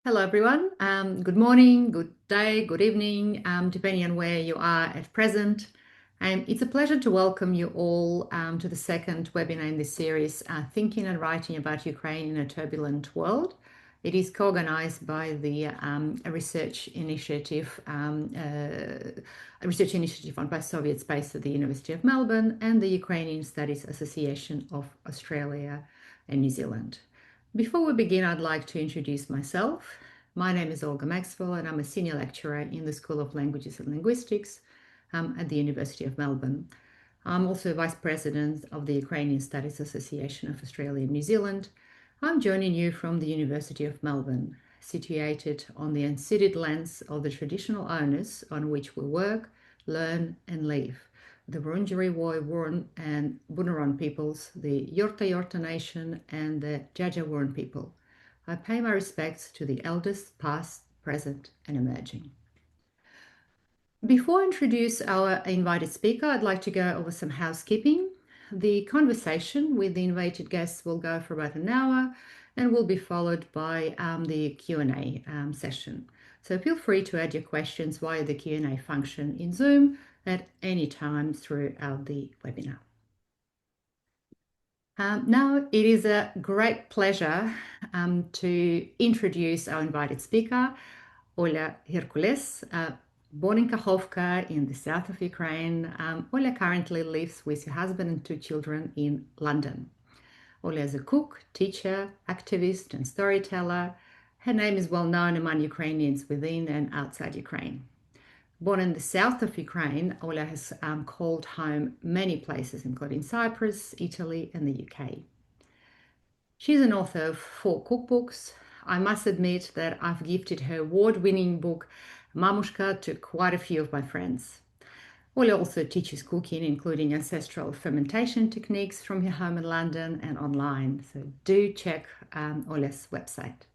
Hello, everyone. Good morning, good day, good evening, depending on where you are at present. It's a pleasure to welcome you all to the second webinar in this series, Thinking and Writing about Ukraine in a Turbulent World. It is co-organized by the a research initiative on post-Soviet space at the University of Melbourne and the Ukrainian Studies Association of Australia and New Zealand. Before we begin, I'd like to introduce myself. My name is Olga Maxwell, and I'm a senior lecturer in the School of Languages and Linguistics at the University of Melbourne. I'm also Vice President of the Ukrainian Studies Association of Australia and New Zealand. I'm joining you from the University of Melbourne, situated on the unceded lands of the traditional owners on which we work, learn, and live, the Wurundjeri Woi-wurrung and Bunurong peoples, the Yorta Yorta Nation, and the Dja Dja Wurrung people. I pay my respects to the elders, past, present, and emerging. Before I introduce our invited speaker, I'd like to go over some housekeeping. The conversation with the invited guests will go for about an hour and will be followed by the Q&A session. So feel free to add your questions via the Q&A function in Zoom at any time throughout the webinar. Now it is a great pleasure to introduce our invited speaker, Olia Hercules. Born in Kakhovka in the south of Ukraine, Olia currently lives with her husband and two children in London. Olia is a cook, teacher, activist, and storyteller. Her name is well known among Ukrainians within and outside Ukraine. Born in the south of Ukraine, Olia has called home many places, including Cyprus, Italy, and the UK. She's an author of 4 cookbooks. I must admit that I've gifted her award-winning book, Mamushka, to quite a few of my friends. Olia also teaches cooking, including ancestral fermentation techniques from her home in London and online. So do check Olia's website.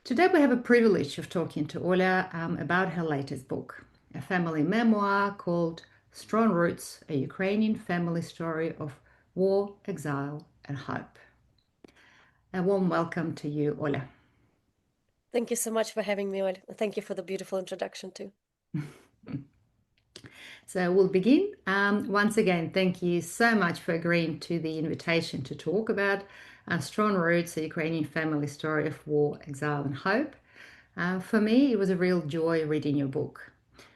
Today we have a privilege of talking to Olia about her latest book, a family memoir called Strong Roots, a Ukrainian family story of war, exile, and hope. A warm welcome to you, Olia. Thank you so much for having me, Olga. Thank you for the beautiful introduction too. So we'll begin. Once again, thank you so much for agreeing to the invitation to talk about Strong Roots, a Ukrainian family story of war, exile, and hope. For me, it was a real joy reading your book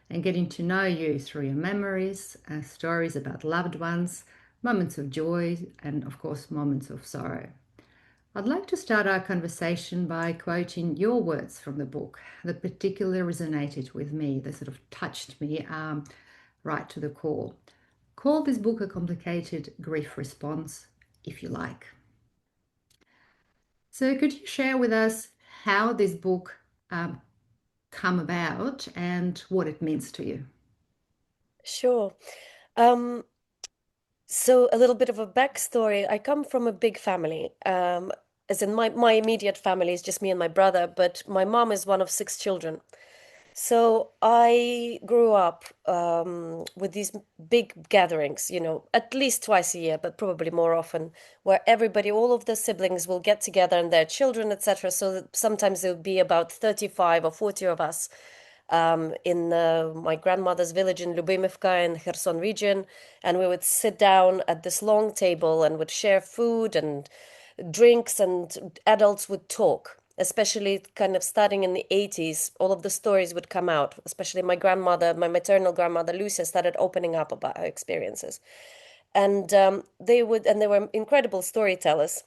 and getting to know you through your memories, stories about loved ones, moments of joy, and of course, moments of sorrow. I'd like to start our conversation by quoting your words from the book that particularly resonated with me, that sort of touched me right to the core. Call this book a complicated grief response, if you like. So could you share with us how this book come about and what it means to you? Sure. So a little bit of a backstory. I come from a big family. As in my immediate family is just me and my brother, but my mom is one of 6 children. So I grew up with these big gatherings, at least twice a year, but probably more often, where everybody, all of the siblings will get together and their children, etc. So that sometimes there would be about 35 or 40 of us in my grandmother's village in Lubimivka in Kherson region, and we would sit down at this long table and would share food and drinks, and adults would talk. Especially kind of starting in the 80s, all of the stories would come out. Especially my grandmother, my maternal grandmother Lucia, started opening up about her experiences, and they were incredible storytellers.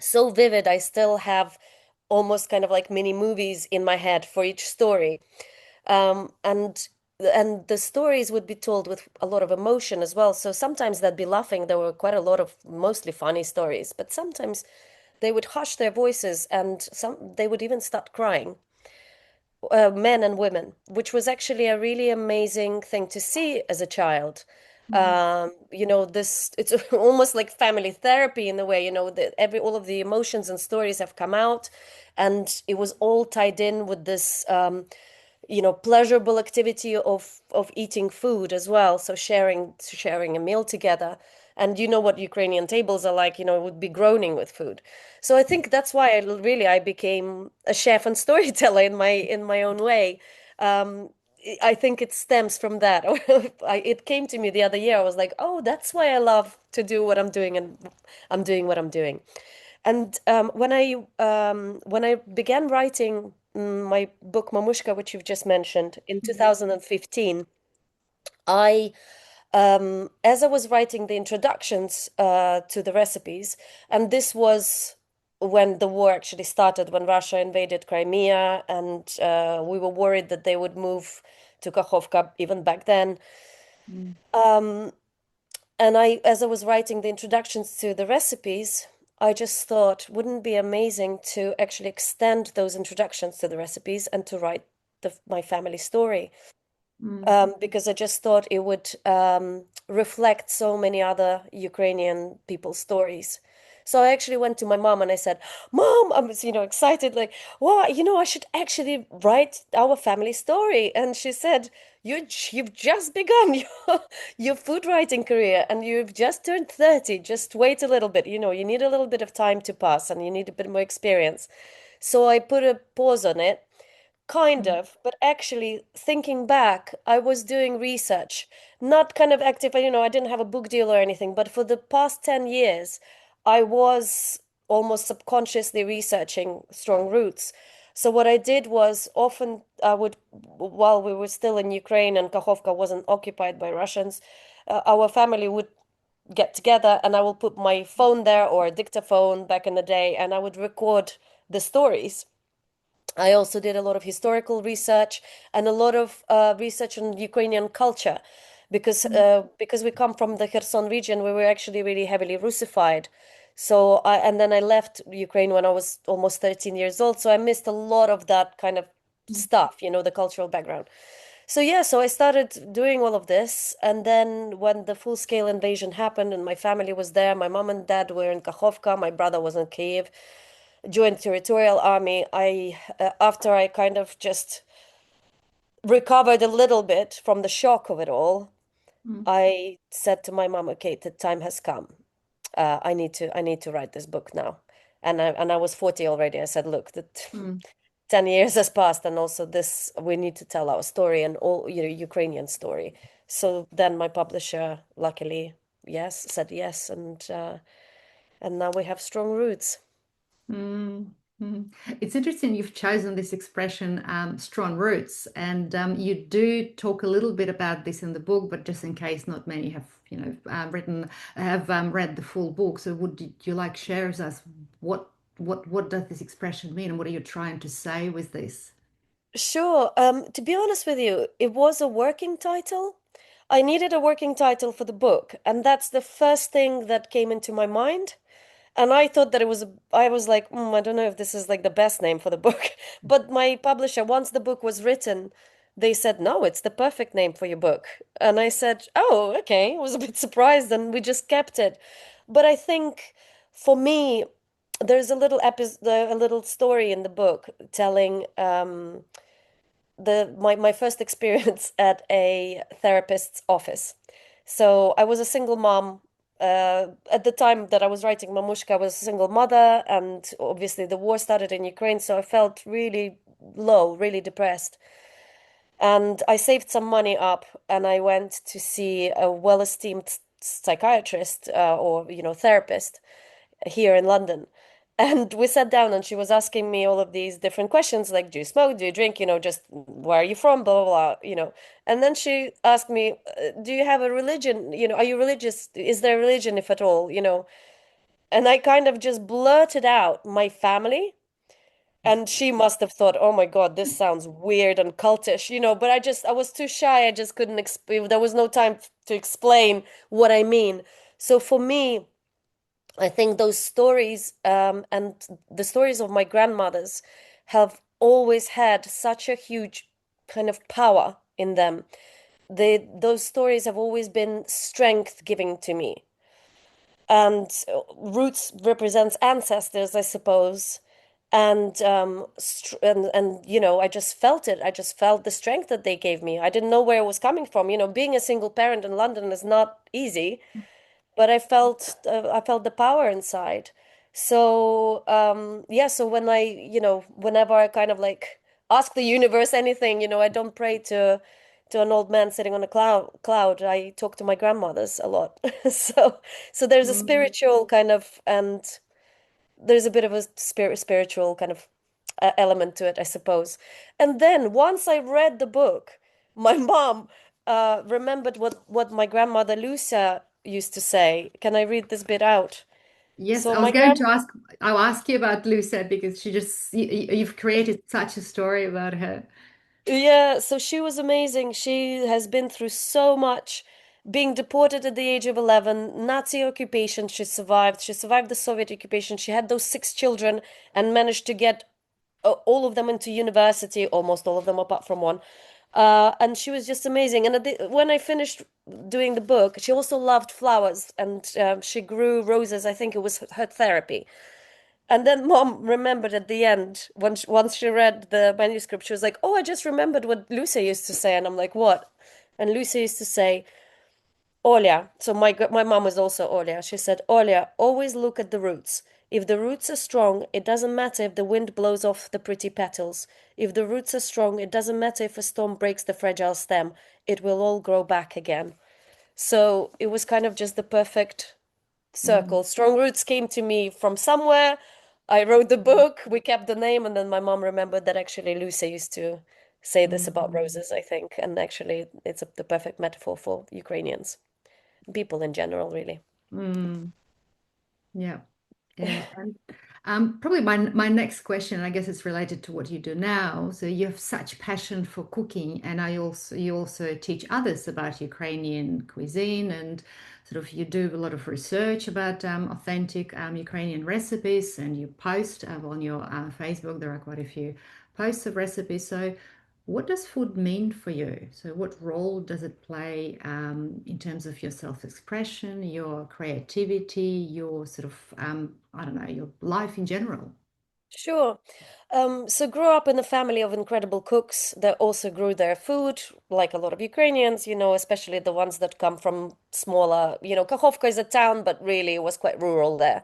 So vivid, I still have almost kind of like mini movies in my head for each story. And the stories would be told with a lot of emotion as well. So sometimes they'd be laughing. There were quite a lot of mostly funny stories, but sometimes they would hush their voices, and they would even start crying, men and women, which was actually a really amazing thing to see as a child. This it's almost like family therapy in a way. That all of the emotions and stories have come out, and it was all tied in with this pleasurable activity of eating food as well. So sharing a meal together. And you know what Ukrainian tables are like, it would be groaning with food. So I think that's why I became a chef and storyteller in my own way. Um, I think it stems from that. It came to me the other year. I was like, oh, that's why I love to do what I'm doing, and I'm doing what I'm doing. And when I began writing my book Mamushka, which you've just mentioned, in 2015, I as I was writing the introductions to the recipes, and this was when the war actually started, when Russia invaded Crimea, and we were worried that they would move to Kakhovka even back then. Mm. Um, and as I was writing the introductions to the recipes, I just thought, wouldn't it be amazing to actually extend those introductions to the recipes and to write my family story? Mm. Because I just thought it would reflect so many other Ukrainian people's stories. So I actually went to my mom and I said, "Mom, I'm excited, like, wow, I should actually write our family story." And she said, "You've just begun your food writing career, and you've just turned 30. Just wait a little bit. You need a little bit of time to pass, and you need a bit more experience." So I put a pause on it. Kind Mm. of, but actually, thinking back, I was doing research, not kind of active, I didn't have a book deal or anything, but for the past 10 years, I was almost subconsciously researching strong roots. So what I did was often I would, while we were still in Ukraine and Kakhovka wasn't occupied by Russians, our family would get together and I will put my phone there or a dictaphone back in the day and I would record the stories. I also did a lot of historical research and a lot of research on Ukrainian culture Mm. because we come from the Kherson region, we were actually really heavily Russified. And then I left Ukraine when I was almost 13 years old, so I missed a lot of that kind of Mm. stuff, the cultural background. So yeah, so I started doing all of this, and then when the full-scale invasion happened and my family was there, my mom and dad were in Kakhovka, my brother was in Kiev, joined territorial army. After I kind of just recovered a little bit from the shock of it all, Mm. I said to my mom, "Okay, the time has come. I need to write this book now." And I was 40 already. I said, "Look, the Mm. 10 years has passed, and also this we need to tell our story and all Ukrainian story." So then my publisher, luckily, said yes, and now we have strong roots. Mm. Mm. It's interesting you've chosen this expression, strong roots, and you do talk a little bit about this in the book, but just in case not many have, read the full book. So would you like share with us what what does this expression mean, and what are you trying to say with this? Sure. To be honest with you, it was a working title. I needed a working title for the book, and that's the first thing that came into my mind. And I thought that I was like, I don't know if this is like the best name for the book. But my publisher, once the book was written, they said, no, it's the perfect name for your book. And I said, oh, okay. I was a bit surprised, and we just kept it. But I think for me, there's a little story in the book telling my first experience at a therapist's office. So I was a single mom. At the time that I was writing Mamushka, I was a single mother, and obviously the war started in Ukraine, so I felt really low, really depressed. And I saved some money up, and I went to see a well-esteemed psychiatrist or therapist here in London. And we sat down and she was asking me all of these different questions like, do you smoke? Do you drink? Just where are you from? Blah, blah, blah. And then she asked me, do you have a religion? Are you religious? Is there a religion, if at all? And I kind of just blurted out my family. And she must have thought, oh my God, this sounds weird and cultish, but I was too shy. I just couldn't, there was no time to explain what I mean. So for me, I think those stories and the stories of my grandmothers have always had such a huge kind of power in them. Those stories have always been strength giving to me. And roots represents ancestors, I suppose. And I just felt it. I just felt the strength that they gave me. I didn't know where it was coming from. Being a single parent in London is not easy. but I felt the power inside. So yeah, so when I, whenever I kind of like ask the universe anything, I don't pray to an old man sitting on a cloud. I talk to my grandmothers a lot. So there's a Mm. spiritual kind of, and there's a bit of a spiritual kind of element to it, I suppose. And then once I read the book, my mom remembered what my grandmother Lucia used to say. Can I read this bit out? Yes, So I was my going grand to ask, I'll ask you about Lucia because you've created such a story about her. Yeah, so she was amazing. She has been through so much. Being deported at the age of 11, Nazi occupation, she survived. She survived the Soviet occupation. She had those six children and managed to get all of them into university, almost all of them apart from one. And she was just amazing. And when I finished doing the book, she also loved flowers and she grew roses. I think it was her therapy. And then mom remembered at the end, once she read the manuscript, she was like, "Oh, I just remembered what Lucy used to say." And I'm like, "What?" And Lucy used to say, Olia, so my mom was also Olia. She said, Olia, always look at the roots. If the roots are strong, it doesn't matter if the wind blows off the pretty petals. If the roots are strong, it doesn't matter if a storm breaks the fragile stem. It will all grow back again. So it was kind of just the perfect Mm. circle. Strong roots came to me from somewhere. I wrote the book, we kept the name, and then my mom remembered that actually Lucy used to say this about Mm. roses, I think. And actually, it's the perfect metaphor for Ukrainians, people in general, really. Mm. Yeah. Yeah, and probably my next question, I guess it's related to what you do now. So you have such passion for cooking, and you also teach others about Ukrainian cuisine, and sort of you do a lot of research about authentic Ukrainian recipes, and you post on your Facebook. There are quite a few posts of recipes. So what does food mean for you? So, what role does it play in terms of your self-expression, your creativity, your sort of, I don't know, your life in general? Sure. So grew up in a family of incredible cooks that also grew their food, like a lot of Ukrainians, especially the ones that come from smaller, Kakhovka is a town, but really it was quite rural there.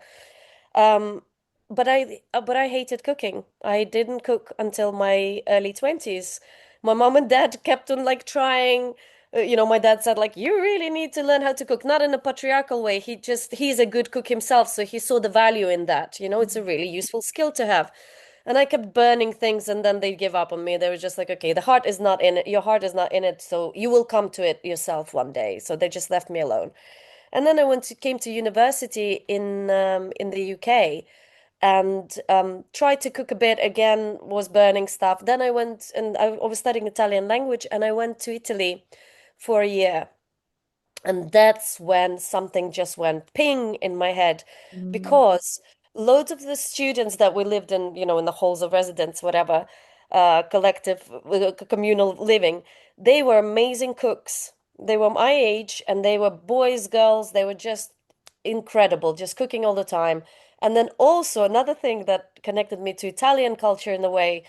Um, but I hated cooking. I didn't cook until my early 20s. My mom and dad kept on like trying. My dad said like, "You really need to learn how to cook." Not in a patriarchal way. He's a good cook himself, so he saw the value in that. It's a really useful skill to have. And I kept burning things, and then they'd give up on me. They were just like, "Okay, the heart is not in it. Your heart is not in it, so you will come to it yourself one day." So they just left me alone. And then came to university in the UK and tried to cook a bit again, was burning stuff. Then I went and I was studying Italian language and I went to Italy for a year. And that's when something just went ping in my head Mm. because loads of the students that we lived in, in the halls of residence, whatever, collective, communal living, they were amazing cooks. They were my age and they were boys, girls, they were just incredible, just cooking all the time. And then also another thing that connected me to Italian culture in a way,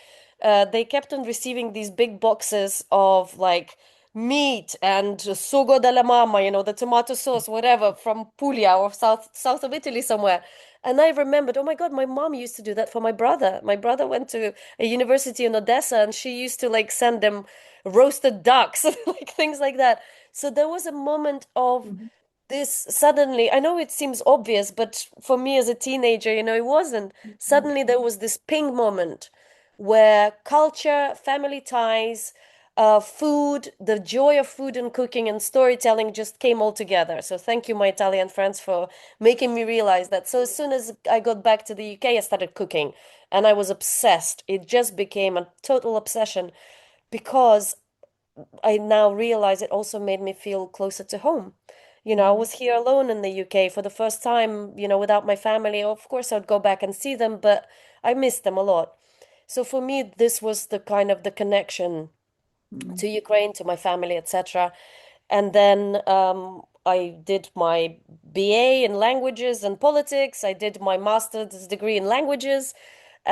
they kept on receiving these big boxes of like meat and sugo della mamma, the tomato sauce, whatever, from Puglia or south of Italy somewhere. And I remembered, oh my God, my mom used to do that for my brother. My brother went to a university in Odessa and she used to like send them roasted ducks, like things like that. So there was a moment of Mhm. this suddenly, I know it seems obvious, but for me as a teenager, it wasn't. Mhm. Suddenly there was this ping moment where culture, family ties, food, the joy of food and cooking and storytelling just came all together. So thank you, my Italian friends, for making me realize that. So as soon as I got back to the UK, I started cooking and I was obsessed. It just became a total obsession because I now realize it also made me feel closer to home. I Mhm. was here alone in the UK for the first time, without my family. Of course, I'd go back and see them, but I miss them a lot. So for me, this was the kind of the connection Mhm. to Ukraine, to my family, etc. And then I did my BA in languages and politics. I did my master's degree in languages.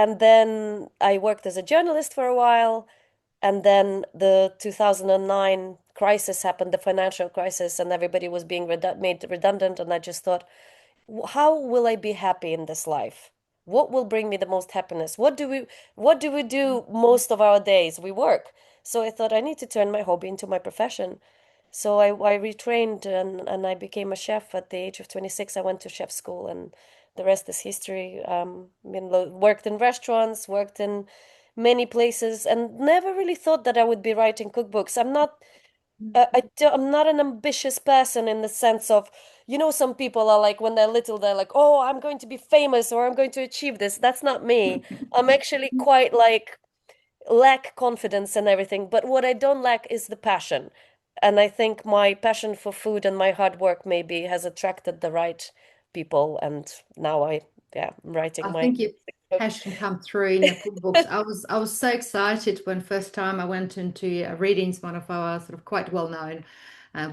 And then I worked as a journalist for a while. And then the 2009 crisis happened, the financial crisis, and everybody was being made redundant. And I just thought, how will I be happy in this life? What will bring me the most happiness? What do we do most of our days? We work. So I thought I need to turn my hobby into my profession. So I retrained and I became a chef at the age of 26. I went to chef school and the rest is history. Worked in restaurants, worked in many places, and never really thought that I would be writing cookbooks. I'm not an ambitious person in the sense of, some people are like, when they're little, they're like, oh, I'm going to be famous or I'm going to achieve this. That's not me. I'm actually quite like, lack confidence and everything. But what I don't lack is the passion. And I think my passion for food and my hard work maybe has attracted the right people. And now I'm writing I my think your book. passion come through in your cookbooks. I was so excited when first time I went into readings, one of our sort of quite well-known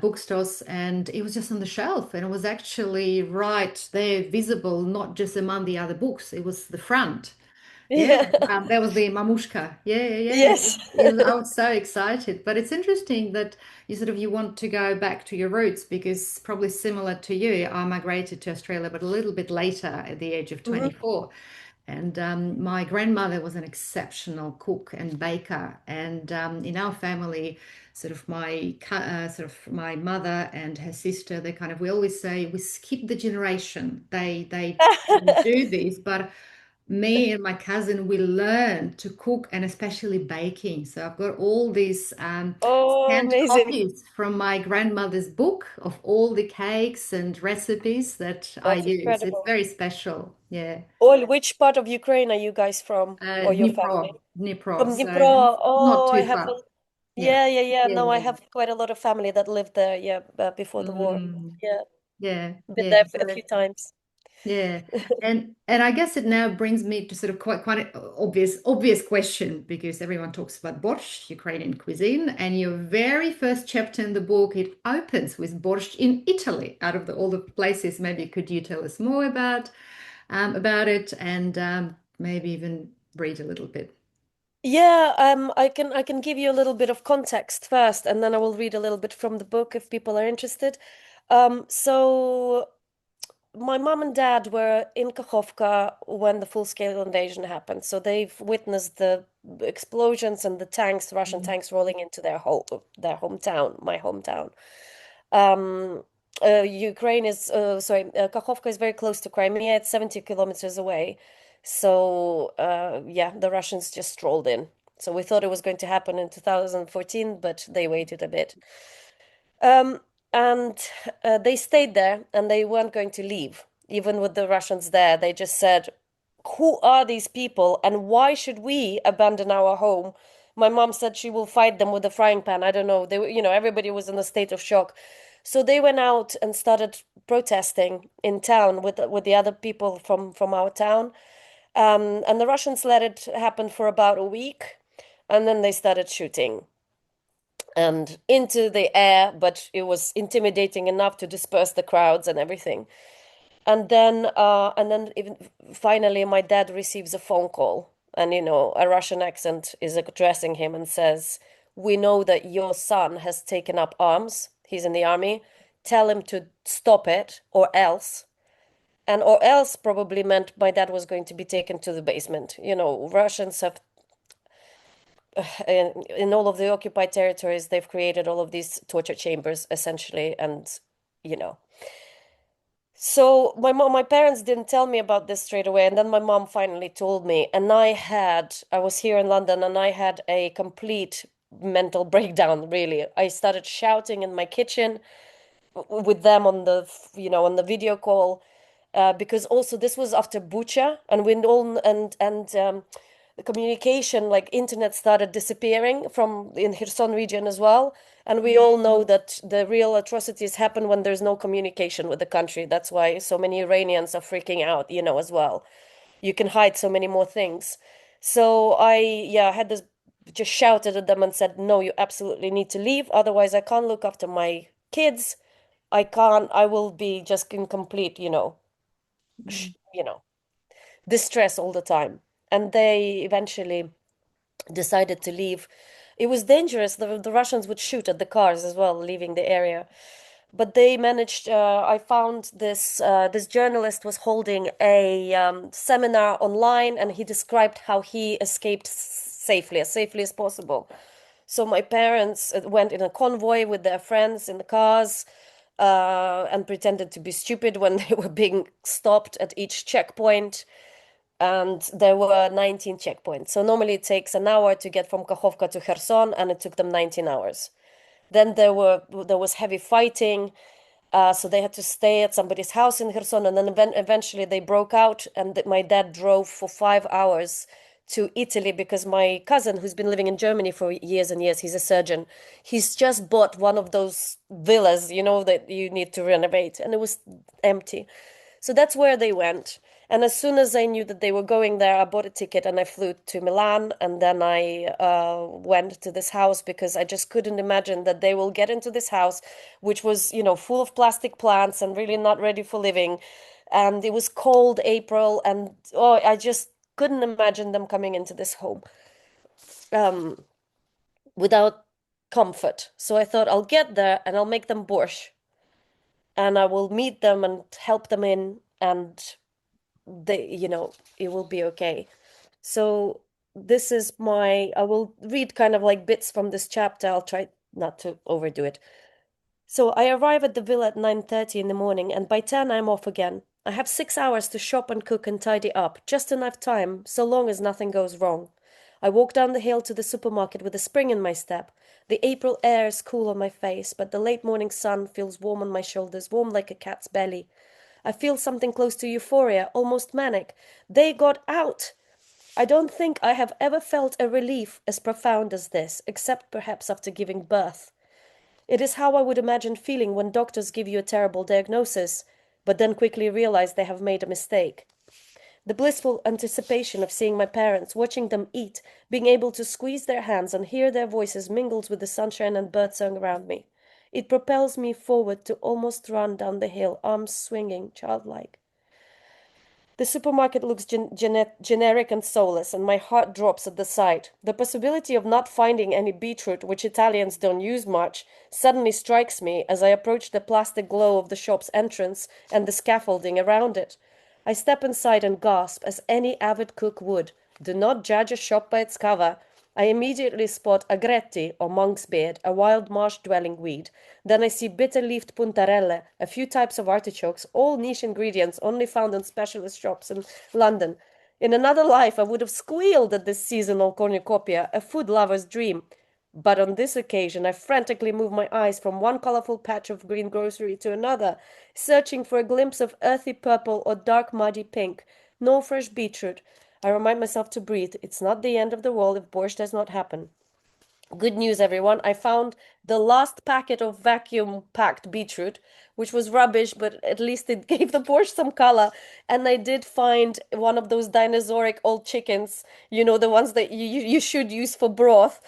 bookstores, and it was just on the shelf, and it was actually right there, visible, not just among the other books. It was the front. Yeah, Yeah. that was the Mamushka. Yeah, yeah, yeah. Yes. I was so excited. But it's interesting that you want to go back to your roots because probably similar to you, I migrated to Australia, but a little bit later at the age of Hmm. 24. And my grandmother was an exceptional cook and baker. And in our family, sort of my mother and her sister, they kind of we always say we skip the generation. They do this, but me and my cousin we learned to cook and especially baking. So I've got all these Oh, scanned amazing. copies from my grandmother's book of all the cakes and recipes that I That's use. It's incredible. very special. Yeah. Which part of Ukraine are you guys from or your family? Dnipro. From So Dnipro. not Oh, I too have far. Yeah. yeah, yeah, yeah. Yeah, No, I yeah, have quite a lot of family that lived there, yeah, before yeah. the war. Yeah, Yeah, been yeah. there a So few times. yeah. And I guess it now brings me to sort of quite an obvious question because everyone talks about borscht, Ukrainian cuisine, and your very first chapter in the book it opens with borscht in Italy. Out of all the places, maybe could you tell us more about it and maybe even read a little bit. Yeah, I can give you a little bit of context first, and then I will read a little bit from the book if people are interested. So my mom and dad were in Kakhovka when the full-scale invasion happened. So they've witnessed the explosions and the tanks, Russian Mm, tanks rolling into their hometown, my hometown. Um, Ukraine is, sorry, Kakhovka is very close to Crimea. It's 70 kilometers away. So, yeah, the Russians just strolled in. So we thought it was going to happen in 2014, but they waited a bit. Um, and they stayed there and they weren't going to leave, even with the Russians there. They just said, who are these people and why should we abandon our home? My mom said she will fight them with a frying pan. I don't know. They were, everybody was in a state of shock. So they went out and started protesting in town with the other people from our town. And the Russians let it happen for about a week, and then they started shooting and into the air, but it was intimidating enough to disperse the crowds and everything. And then even finally, my dad receives a phone call, and a Russian accent is addressing him and says, "We know that your son has taken up arms. He's in the army. Tell him to stop it, or else." And or else probably meant my dad was going to be taken to the basement. Russians have in all of the occupied territories, they've created all of these torture chambers essentially, and you know. So my parents didn't tell me about this straight away, and then my mom finally told me, and I was here in London, and I had a complete mental breakdown, really. I started shouting in my kitchen with them on the video call, because also this was after Bucha, and when all and the communication, like internet, started disappearing from in Kherson region as well. And we all know that the real atrocities happen when there's no communication with the country. That's why so many Iranians are freaking out, as well. You can hide so many more things. So I had this, just shouted at them and said, no, you absolutely need to leave. Otherwise, I can't look after my kids. I will be just in complete, mm, distress all the time. And they eventually decided to leave. It was dangerous. The Russians would shoot at the cars as well, leaving the area. But they managed. I found this journalist was holding a seminar online, and he described how he escaped safely, as safely as possible. So my parents went in a convoy with their friends in the cars, and pretended to be stupid when they were being stopped at each checkpoint. And there were 19 checkpoints. So normally it takes an hour to get from Kakhovka to Kherson, and it took them 19 hours. Then there was heavy fighting, so they had to stay at somebody's house in Kherson, and then eventually they broke out, and my dad drove for 5 hours to Italy because my cousin, who's been living in Germany for years and years, he's a surgeon. He's just bought one of those villas, that you need to renovate, and it was empty. So that's where they went. And as soon as I knew that they were going there, I bought a ticket and I flew to Milan. And then I went to this house because I just couldn't imagine that they will get into this house, which was, full of plastic plants and really not ready for living. And it was cold April, and I just couldn't imagine them coming into this home um, without comfort. So I thought I'll get there and I'll make them borscht, and I will meet them and help them in, and it will be okay. So this is I will read kind of like bits from this chapter. I'll try not to overdo it. So I arrive at the villa at 9:30 in the morning, and by 10 I'm off again. I have 6 hours to shop and cook and tidy up, just enough time, so long as nothing goes wrong. I walk down the hill to the supermarket with a spring in my step. The April air is cool on my face, but the late morning sun feels warm on my shoulders, warm like a cat's belly. I feel something close to euphoria, almost manic. They got out! I don't think I have ever felt a relief as profound as this, except perhaps after giving birth. It is how I would imagine feeling when doctors give you a terrible diagnosis, but then quickly realize they have made a mistake. The blissful anticipation of seeing my parents, watching them eat, being able to squeeze their hands and hear their voices mingles with the sunshine and birdsong around me. It propels me forward to almost run down the hill, arms swinging, childlike. The supermarket looks generic and soulless, and my heart drops at the sight. The possibility of not finding any beetroot, which Italians don't use much, suddenly strikes me as I approach the plastic glow of the shop's entrance and the scaffolding around it. I step inside and gasp, as any avid cook would. Do not judge a shop by its cover. I immediately spot agretti, or monk's beard, a wild marsh-dwelling weed. Then I see bitter-leafed puntarelle, a few types of artichokes, all niche ingredients only found in specialist shops in London. In another life, I would have squealed at this seasonal cornucopia, a food lover's dream. But on this occasion, I frantically move my eyes from one colorful patch of green grocery to another, searching for a glimpse of earthy purple or dark muddy pink. No fresh beetroot. I remind myself to breathe. It's not the end of the world if borscht does not happen. Good news, everyone. I found the last packet of vacuum-packed beetroot, which was rubbish, but at least it gave the borscht some color. And I did find one of those dinosauric old chickens, the ones that you should use for broth.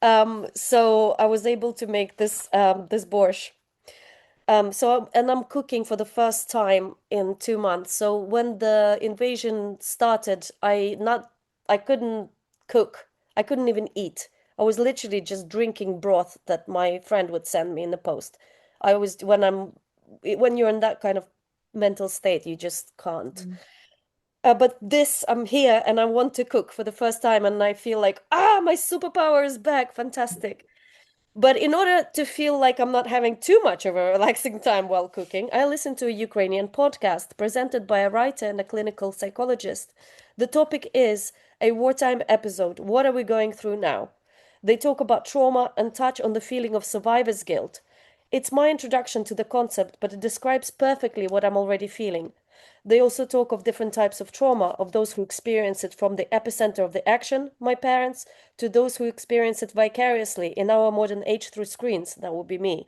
So I was able to make this borscht. And I'm cooking for the first time in 2 months. So when the invasion started, I couldn't cook. I couldn't even eat. I was literally just drinking broth that my friend would send me in the post. I was when you're in that kind of mental state, you just can't. But I'm here and I want to cook for the first time, and I feel like, my superpower is back. Fantastic. But in order to feel like I'm not having too much of a relaxing time while cooking, I listen to a Ukrainian podcast presented by a writer and a clinical psychologist. The topic is a wartime episode. What are we going through now? They talk about trauma and touch on the feeling of survivor's guilt. It's my introduction to the concept, but it describes perfectly what I'm already feeling. They also talk of different types of trauma, of those who experience it from the epicenter of the action, my parents, to those who experience it vicariously in our modern age through screens, that would be me.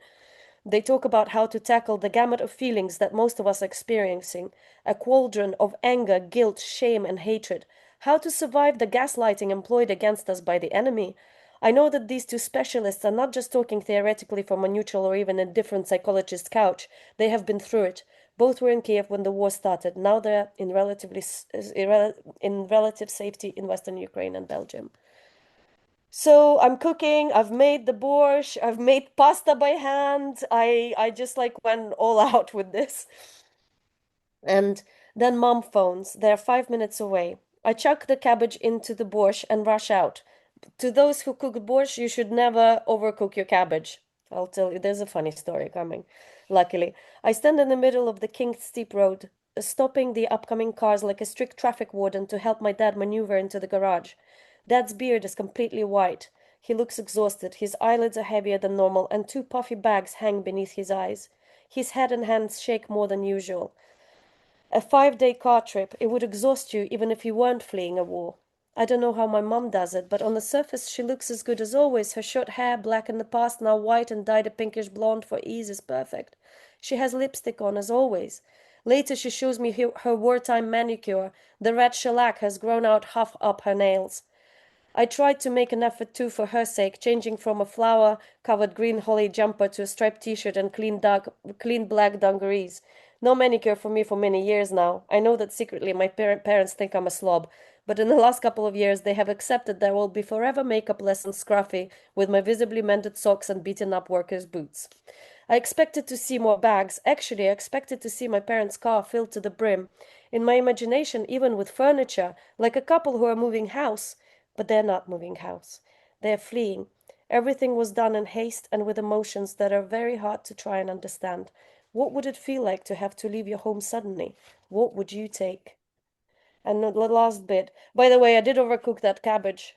They talk about how to tackle the gamut of feelings that most of us are experiencing, a cauldron of anger, guilt, shame, and hatred, how to survive the gaslighting employed against us by the enemy. I know that these two specialists are not just talking theoretically from a neutral or even indifferent psychologist's couch. They have been through it. Both were in Kiev when the war started. Now they're in relative safety in Western Ukraine and Belgium. So I'm cooking, I've made the borscht, I've made pasta by hand. I just like went all out with this. And then mom phones. They're 5 minutes away. I chuck the cabbage into the borscht and rush out. To those who cook borscht, you should never overcook your cabbage. I'll tell you, there's a funny story coming. Luckily, I stand in the middle of the King's Steep Road, stopping the upcoming cars like a strict traffic warden to help my dad maneuver into the garage. Dad's beard is completely white. He looks exhausted. His eyelids are heavier than normal, and two puffy bags hang beneath his eyes. His head and hands shake more than usual. A 5-day car trip, it would exhaust you even if you weren't fleeing a war. I don't know how my mom does it, but on the surface she looks as good as always. Her short hair, black in the past, now white and dyed a pinkish blonde for ease, is perfect. She has lipstick on as always. Later she shows me her wartime manicure. The red shellac has grown out half up her nails. I tried to make an effort too for her sake, changing from a flower-covered green holly jumper to a striped t-shirt and clean black dungarees. No manicure for me for many years now. I know that secretly my parents think I'm a slob, but in the last couple of years they have accepted there will be forever makeup lessons scruffy with my visibly mended socks and beaten up workers' boots. I expected to see more bags. Actually, I expected to see my parents' car filled to the brim. In my imagination, even with furniture, like a couple who are moving house. But they're not moving house. They're fleeing. Everything was done in haste and with emotions that are very hard to try and understand. What would it feel like to have to leave your home suddenly? What would you take? And the last bit. By the way, I did overcook that cabbage,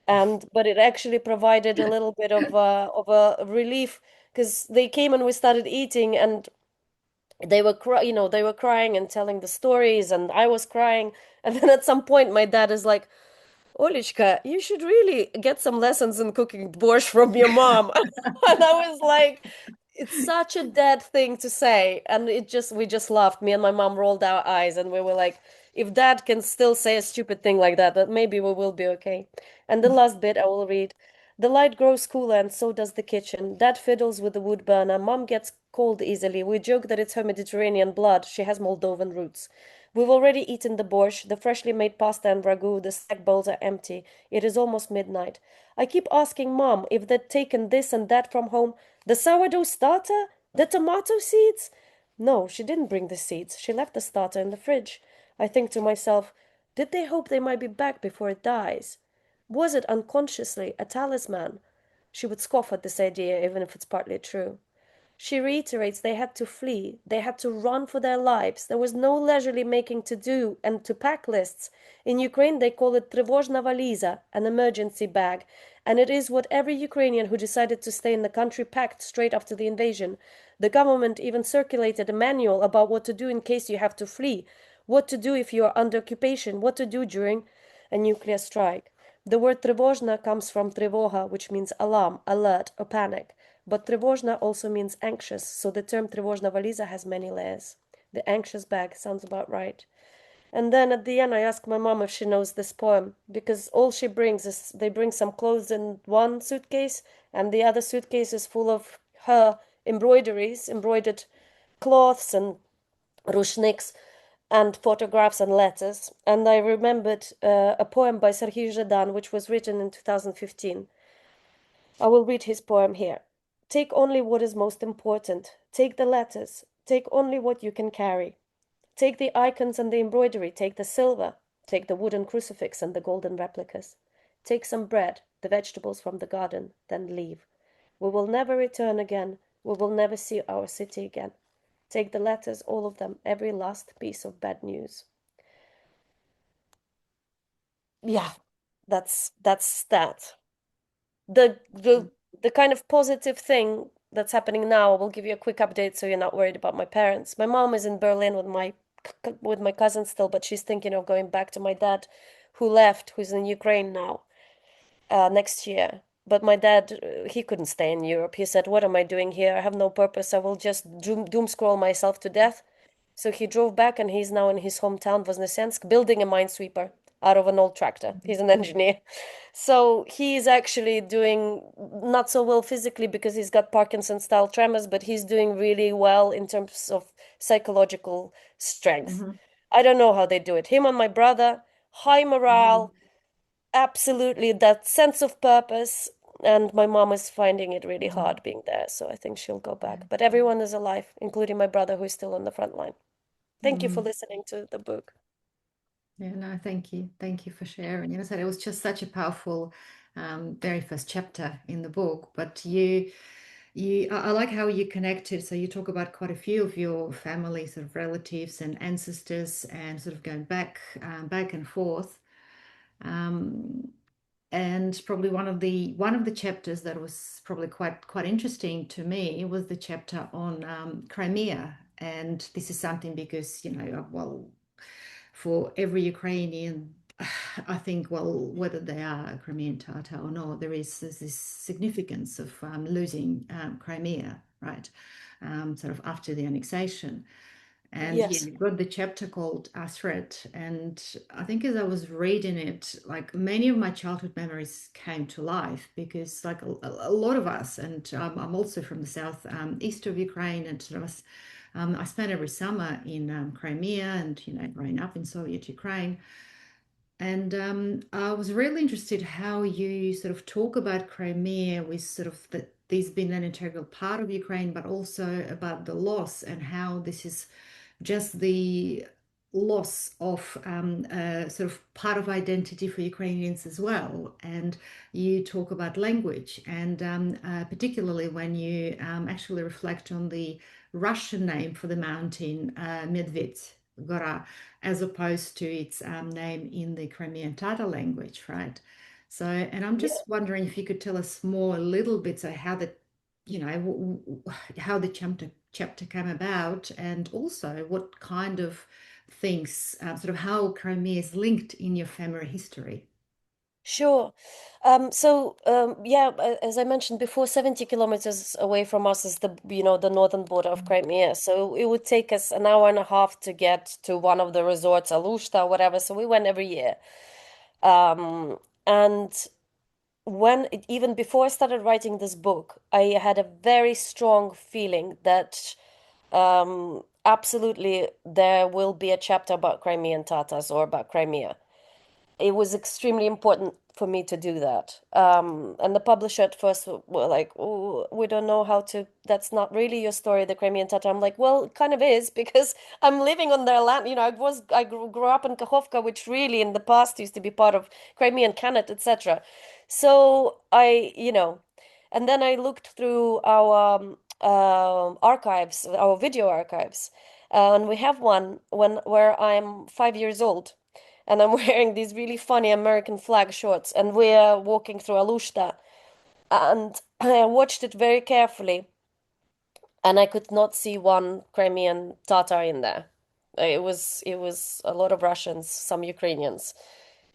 and but it actually provided a little bit of a relief because they came and we started eating, and they were crying and telling the stories, and I was crying, and then at some point my dad is like, Olichka, you should really get some lessons in cooking borscht from your mom. And I was like, it's such a dad thing to say. And we just laughed. Me and my mom rolled our eyes and we were like, if dad can still say a stupid thing like that, that maybe we will be okay. And the last bit I will read. The light grows cooler and so does the kitchen. Dad fiddles with the wood burner. Mom gets cold easily. We joke that it's her Mediterranean blood. She has Moldovan roots. We've already eaten the borscht, the freshly made pasta and ragu, the snack bowls are empty. It is almost midnight. I keep asking Mom if they'd taken this and that from home. The sourdough starter? The tomato seeds? No, she didn't bring the seeds. She left the starter in the fridge. I think to myself, did they hope they might be back before it dies? Was it unconsciously a talisman? She would scoff at this idea, even if it's partly true. She reiterates they had to flee, they had to run for their lives. There was no leisurely making to do and to pack lists. In Ukraine, they call it trevozhna valiza, an emergency bag, and it is what every Ukrainian who decided to stay in the country packed straight after the invasion. The government even circulated a manual about what to do in case you have to flee, what to do if you are under occupation, what to do during a nuclear strike. The word trevozhna comes from trevoha, which means alarm, alert, or panic. But trevozhna also means anxious, so the term trevozhna valiza has many layers. The anxious bag sounds about right. And then at the end, I ask my mom if she knows this poem, because all she brings is they bring some clothes in one suitcase, and the other suitcase is full of her embroideries, embroidered cloths and rushniks, and photographs and letters. And I remembered a poem by Serhiy Zhadan, which was written in 2015. I will read his poem here. Take only what is most important. Take the letters. Take only what you can carry. Take the icons and the embroidery. Take the silver. Take the wooden crucifix and the golden replicas. Take some bread, the vegetables from the garden, then leave. We will never return again. We will never see our city again. Take the letters, all of them, every last piece of bad news. Yeah, that's that. The the the kind of positive thing that's happening now, I will give you a quick update so you're not worried about my parents. My mom is in Berlin with my cousin still, but she's thinking of going back to my dad, who left, who's in Ukraine now, next year. But my dad, he couldn't stay in Europe. He said, "What am I doing here? I have no purpose. I will just doom scroll myself to death." So he drove back and he's now in his hometown, Voznesensk, building a minesweeper out of an old tractor. He's an engineer. So he's actually doing not so well physically because he's got Parkinson style tremors, but he's doing really well in terms of psychological strength. Mhm. I don't know how they do it. Him and my brother, high Mhm. morale, Absolutely, that sense of purpose. And my mom is finding it really Mm, hard being there, so I think she'll go yeah. back. But everyone is alive, including my brother, who's still on the front line. Thank you for Mm. listening to the book. Yeah, no, thank you. Thank you for sharing. You know, so it was just such a powerful very first chapter in the book. But I like how you connected. So you talk about quite a few of your family, sort of relatives and ancestors, and sort of going back and forth. Um, and probably one of the chapters that was probably quite interesting to me was the chapter on Crimea. And this is something because, well, for every Ukrainian, I think, well, whether they are Crimean Tatar or not, there's this significance of losing Crimea, right? Sort of after the annexation. And yeah, Yes, you've got the chapter called Asret. And I think as I was reading it, like many of my childhood memories came to life because, like a lot of us, and I'm also from the south east of Ukraine, and sort of I spent every summer in Crimea and, growing up in Soviet Ukraine. And I was really interested how you sort of talk about Crimea with sort of these being an integral part of Ukraine, but also about the loss and how this is just the loss of sort of part of identity for Ukrainians as well. And you talk about language, and particularly when you actually reflect on the Russian name for the mountain, Medvedь Gora, as opposed to its name in the Crimean Tatar language, right? So, and I'm yeah, just wondering if you could tell us more a little bit, so how the, how the chapter came about, and also what kind of things, sort of how Crimea is linked in your family history. sure. Yeah, as I mentioned before, 70 kilometers away from us is the northern border of Crimea. So it would take us an hour and a half to get to one of the resorts, Alushta, whatever. So we went every year. And even before I started writing this book, I had a very strong feeling that absolutely there will be a chapter about Crimean Tatars or about Crimea. It was extremely important for me to do that. And the publisher at first were like, "Oh, we don't know how to. That's not really your story, the Crimean Tatar." I'm like, "Well, it kind of is because I'm living on their land. I grew up in Kakhovka, which really in the past used to be part of Crimean Khanate, etc." So and then I looked through our archives, our video archives, and we have one where I'm 5 years old and I'm wearing these really funny American flag shorts, and we're walking through Alushta. And I watched it very carefully, and I could not see one Crimean Tatar in there. It was a lot of Russians, some Ukrainians.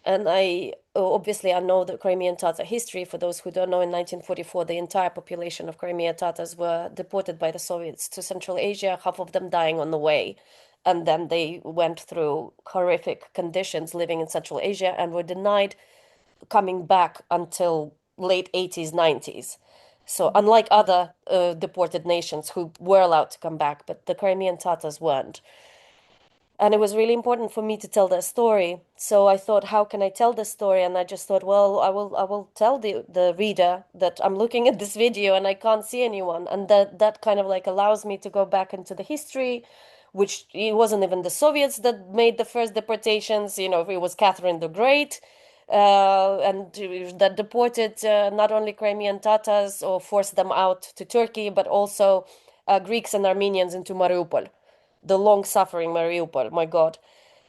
And I know the Crimean Tatar history. For those who don't know, in 1944, the entire population of Crimea Tatars were deported by the Soviets to Central Asia, half of them dying on the way. And then they went through horrific conditions living in Central Asia and were denied coming back until late 80s, 90s. So, unlike other deported nations who were allowed to come back, but the Crimean Tatars weren't. And it was really important for me to tell their story. So I thought, how can I tell this story? And I just thought, well, I will tell the reader that I'm looking at this video and I can't see anyone. And that kind of like allows me to go back into the history, which it wasn't even the Soviets that made the first deportations. It was Catherine the Great, and that deported not only Crimean Tatars or forced them out to Turkey, but also Greeks and Armenians into Mariupol, the long-suffering Mariupol. My God.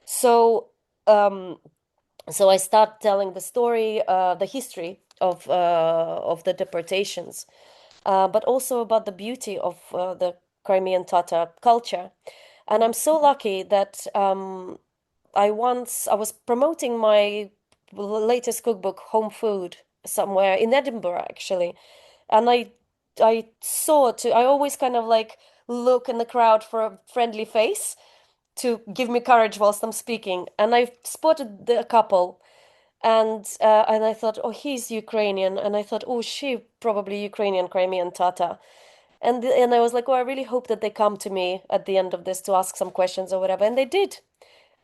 So, um, so I start telling the story, the history of the deportations, but also about the beauty of the Crimean Tatar culture. And I'm so lucky that I was promoting my latest cookbook, Home Food, somewhere in Edinburgh, actually, and I always kind of like look in the crowd for a friendly face to give me courage whilst I'm speaking. And I spotted a couple, and I thought, oh, he's Ukrainian, and I thought, oh, she probably Ukrainian Crimean Tata. And I was like, oh, I really hope that they come to me at the end of this to ask some questions or whatever, and they did.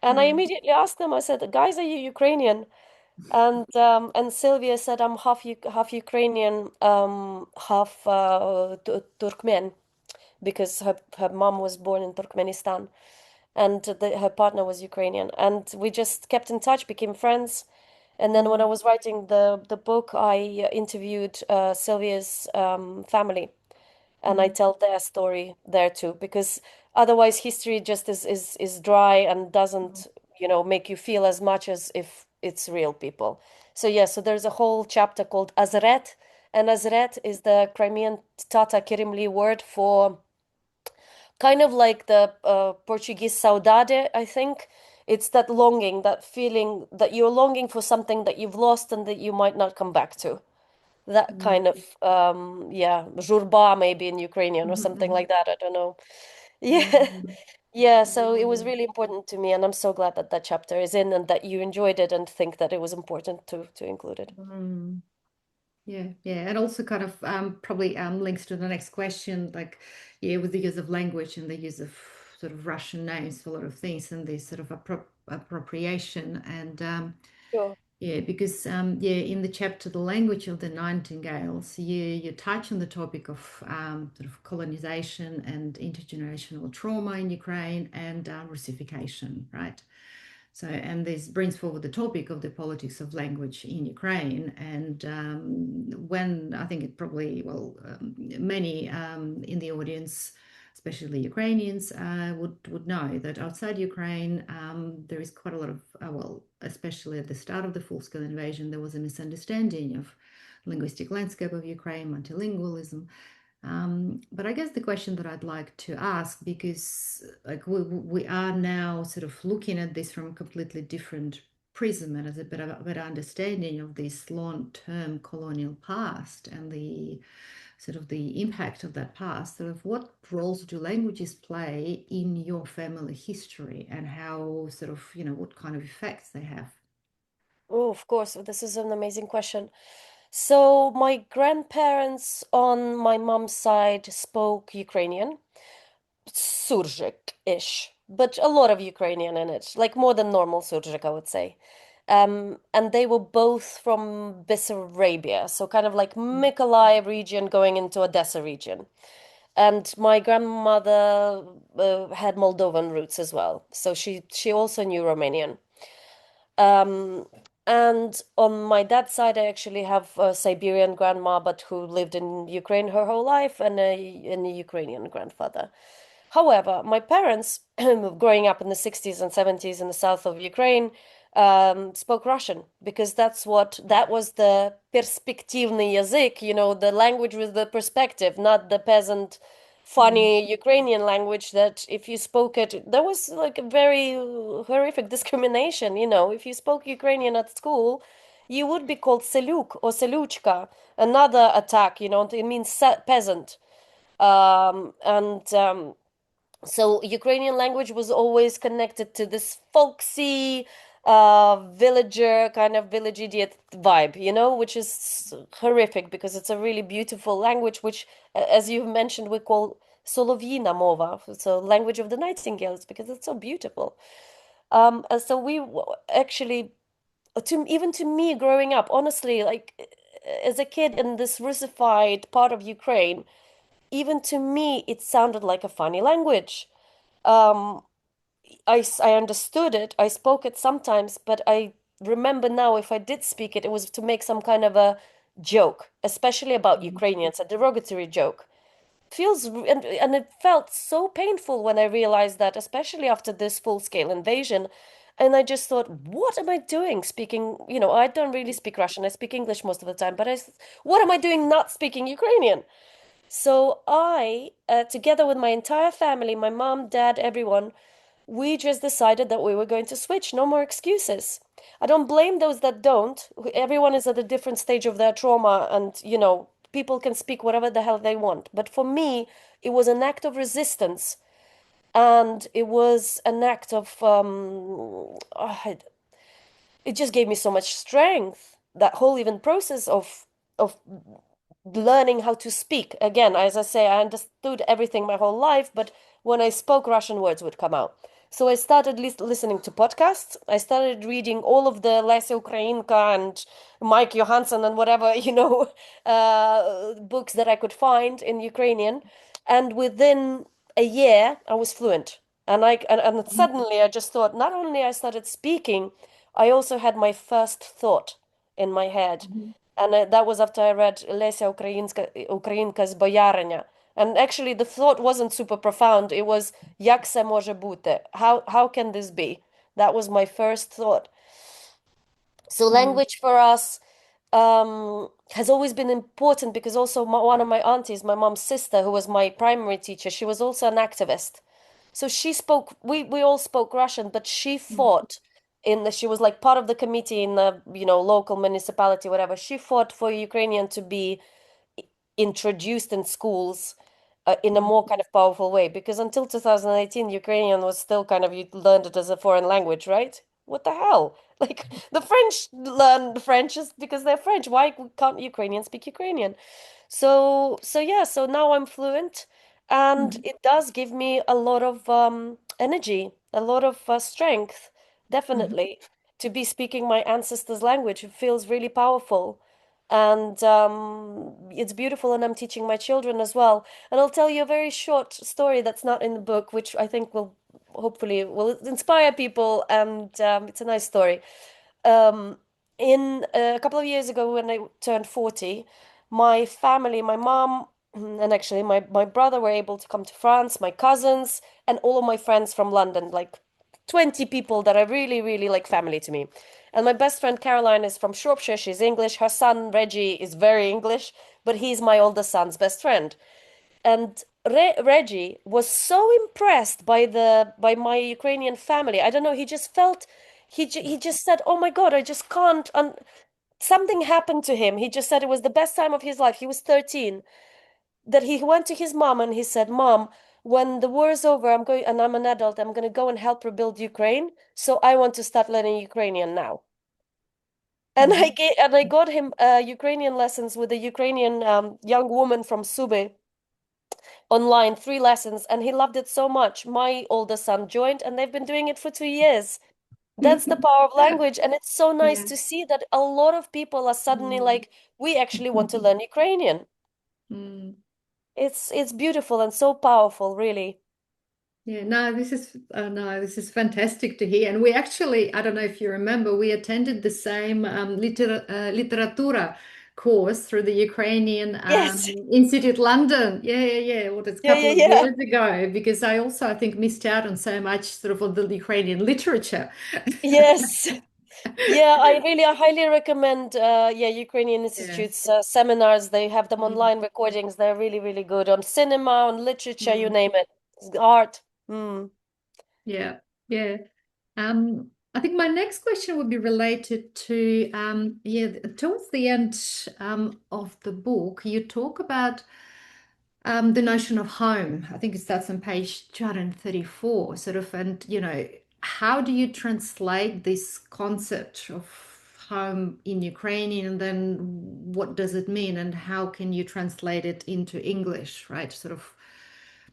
And I Mm, immediately asked them, I said, guys, are you Ukrainian? And Sylvia said I'm half Ukrainian, half Turkmen, because her mom was born in Turkmenistan, and her partner was Ukrainian, and we just kept in touch, became friends. And then when I Mm, was writing the book, I interviewed Sylvia's family, and I mm, tell their story there too, because otherwise history just is dry and mm, doesn't, make you feel as much as if it's real people. So yeah, so there's a whole chapter called Azret, and Azret is the Crimean Tata Kirimli word for kind of like the Portuguese saudade, I think. It's that longing, that feeling that you're longing for something that you've lost and that you might not come back to. That kind of, mm, yeah, jurba maybe in Ukrainian or mhm, something mhm, like that. I don't know. Yeah. mm, Yeah, so it was really important to me, and I'm so glad that that chapter is in and that you enjoyed it and think that it was important to include it. mm. Yeah, yeah, and also kind of probably links to the next question, like yeah, with the use of language and the use of sort of Russian names for a lot of things and this sort of appropriation and Sure. yeah, because yeah, in the chapter "The Language of the Nightingales," you touch on the topic of sort of colonization and intergenerational trauma in Ukraine and Russification, right? So, and this brings forward the topic of the politics of language in Ukraine. And when I think it probably, well, many in the audience, especially Ukrainians, would know that outside Ukraine, there is quite a lot of, well, especially at the start of the full-scale invasion, there was a misunderstanding of linguistic landscape of Ukraine, multilingualism. But I guess the question that I'd like to ask, because like we are now sort of looking at this from a completely different prism and as a better understanding of this long-term colonial past and the sort of the impact of that past, sort of what roles do languages play in your family history and how sort of, what kind of effects they have? Oh, of course, this is an amazing question. So, my grandparents on my mom's side spoke Ukrainian, Surjik-ish, but a lot of Ukrainian in it, like more than normal Surjik, I would say. And they were both from Bessarabia, so kind of like Mykolaiv region going into Odessa region. And my grandmother had Moldovan roots as well, so she also knew Romanian. Um, and on my dad's side, I actually have a Siberian grandma, but who lived in Ukraine her whole life, and a Ukrainian grandfather. However, my parents, growing up in the 60s and 70s in the south of Ukraine, spoke Russian because that was the perspektivny язык, the language with the perspective, not the peasant, Mm, funny Ukrainian language that if you spoke it, there was like a very horrific discrimination, If you spoke Ukrainian at school, you would be called seluk or seluchka, another attack, it means peasant. And so Ukrainian language was always connected to this folksy, villager kind of village idiot vibe, which is horrific because it's a really beautiful language, which, as you've mentioned, we call Solovyina mova, so language of the nightingales, because it's so beautiful. And so actually, even to me growing up, honestly, like as a kid in this Russified part of Ukraine, even to me, it sounded like a funny language. Um, I understood it. I spoke it sometimes, but I remember now if I did speak it, it was to make some kind of a joke, especially about mm, Ukrainians, a derogatory joke. And it felt so painful when I realized that, especially after this full-scale invasion. And I just thought, what am I doing speaking? I don't really speak Russian. I speak English most of the time, but what am I doing not speaking Ukrainian? So together with my entire family, my mom, dad, everyone, we just decided that we were going to switch. No more excuses. I don't blame those that don't. Everyone is at a different stage of their trauma, and, people can speak whatever the hell they want. But for me, it was an act of resistance, and it was an act of, it just gave me so much strength. That whole even process of learning how to speak. Again, as I say, I understood everything my whole life, but when I spoke, Russian words would come out. So I started listening to podcasts. I started reading all of the Lesia Ukrainka and Mike Johansson and whatever, books that I could find in Ukrainian. And within a year, I was fluent. And suddenly I just thought, not only I started speaking, I also had my first thought in my head. Mhm. And that was after I read Lesia Українka's Бояриня. And actually, the thought wasn't super profound. It was, як це може бути? How can this be? That was my first thought. So Mm. language for us has always been important because also one of my aunties, my mom's sister, who was my primary teacher, she was also an activist. So she spoke, we all spoke Russian, but she Mm. fought she was like part of the committee in the, local municipality, whatever. She fought for Ukrainian to be introduced in schools in a Mm. more kind of powerful way because until 2018 Ukrainian was still kind of, you learned it as a foreign language, right? What the hell? Like the French learn French just because they're French. Why can't Ukrainians speak Ukrainian? So yeah, so now I'm fluent and Mhm. it does give me a lot of energy, a lot of strength, Mhm. definitely, to be speaking my ancestors' language. It feels really powerful. And it's beautiful, and I'm teaching my children as well. And I'll tell you a very short story that's not in the book, which I think will hopefully will inspire people, and it's a nice story. Um, in a couple of years ago, when I turned 40, my family, my mom, and actually my brother were able to come to France, my cousins, and all of my friends from London, like 20 people that are really, really like family to me. And my best friend Caroline is from Shropshire. She's English. Her son Reggie is very English, but he's my oldest son's best friend. And Reggie was so impressed by my Ukrainian family. I don't know, he just felt he just said, "Oh my God, I just can't." Something happened to him. He just said it was the best time of his life. He was 13. That he went to his mom and he said, "Mom, when the war is over, I'm going and I'm an adult, I'm going to go and help rebuild Ukraine. So I want to start learning Ukrainian now." And Mhm. I got him Ukrainian lessons with a Ukrainian young woman from Subi online, 3 lessons, and he loved it so much. My oldest son joined, and they've been doing it for 2 years. That's the power of language, and it's so nice Yeah. to see that a lot of people are suddenly Mm. like, we actually want to learn Ukrainian. Mm. It's beautiful and so powerful, really. Yeah, no, this is fantastic to hear. And we actually, I don't know if you remember, we attended the same literatura course through the Ukrainian Yes. Institute London. Yeah, yeah, yeah. What it's a Yeah, couple yeah, of yeah. years ago, because I also, I think, missed out on so much sort of the Ukrainian literature. Yes. Yeah, I highly recommend yeah, Ukrainian Yeah. Institute's seminars. They have them Mm. online recordings. They're really, really good on cinema, on literature, you Mm. name it. Art. Mm. Yeah, yeah. I think my next question would be related to yeah, towards the end of the book, you talk about the notion of home. I think it starts on page 234, sort of, and how do you translate this concept of home in Ukrainian, and then what does it mean, and how can you translate it into English, right? Sort of.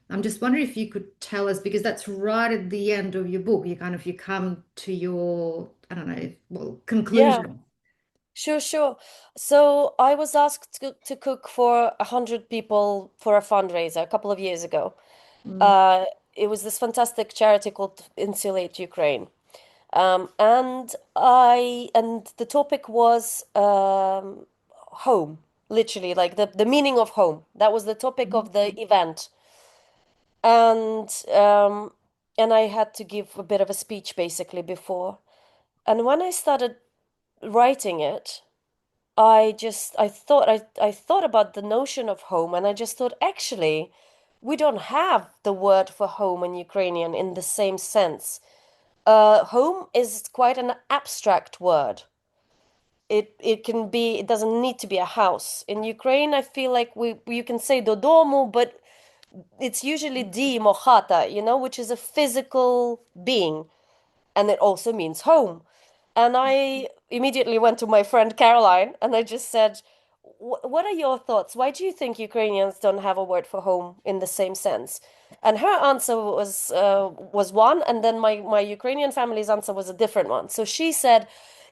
I'm just wondering if you could tell us, because that's right at the end of your book. You come to your, I don't know, well, Yeah, conclusion. sure, sure. So I was asked to cook for 100 people for a fundraiser a couple of years ago. Mm. Uh, it was this fantastic charity called Insulate Ukraine. And the topic was home, literally, like the meaning of home. That was the topic Mhm. of the event. And um, and I had to give a bit of a speech basically before. And when I started writing it, I thought about the notion of home, and I just thought, actually, we don't have the word for home in Ukrainian in the same sense. Home is quite an abstract word. It doesn't need to be a house. In Ukraine, I feel like we you can say dodomu, but it's usually dim or chata, which is a physical being, and it also means home. And I immediately went to my friend Caroline and I just said, what are your thoughts? Why do you think Ukrainians don't have a word for home in the same sense? And her answer was one, and then my Ukrainian family's answer was a different one. So she said,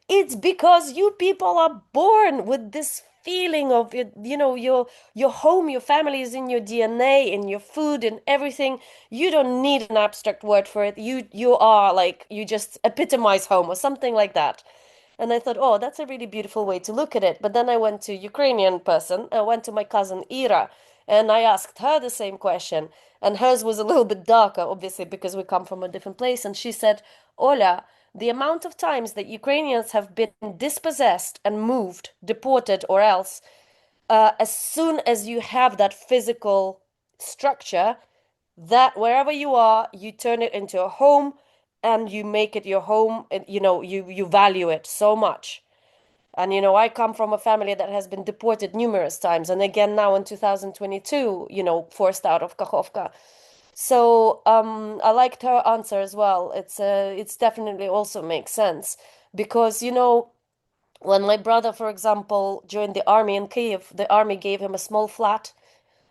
it's because you people are born with this feeling of your home, your family is in your DNA, in your food, in everything. You don't need an abstract word for it. You are like you just epitomize home or something like that. And I thought, oh, that's a really beautiful way to look at it. But then I went to Ukrainian person. I went to my cousin Ira, and I asked her the same question. And hers was a little bit darker, obviously, because we come from a different place. And she said, Ola, the amount of times that Ukrainians have been dispossessed and moved, deported, or else, as soon as you have that physical structure, that wherever you are, you turn it into a home and you make it your home, and you value it so much. And I come from a family that has been deported numerous times, and again now in 2022, forced out of Kakhovka. So I liked her answer as well. It's definitely also makes sense because when my brother, for example, joined the army in Kiev, the army gave him a small flat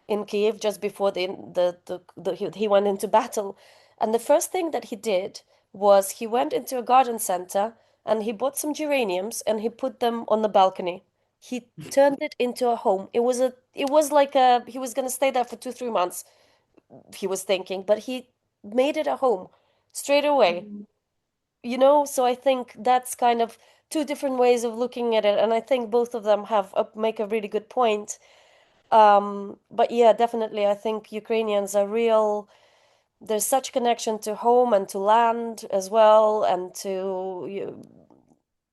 in Kiev just before he went into battle. And the first thing that he did was he went into a garden center and he bought some geraniums and he put them on the balcony. He turned it into a home. It was like he was going to stay there for 2, 3 months, he was thinking, but he made it a home straight away. Mm. So I think that's kind of two different ways of looking at it, and I think both of them have make a really good point. But yeah, definitely, I think Ukrainians are real. There's such connection to home and to land as well, and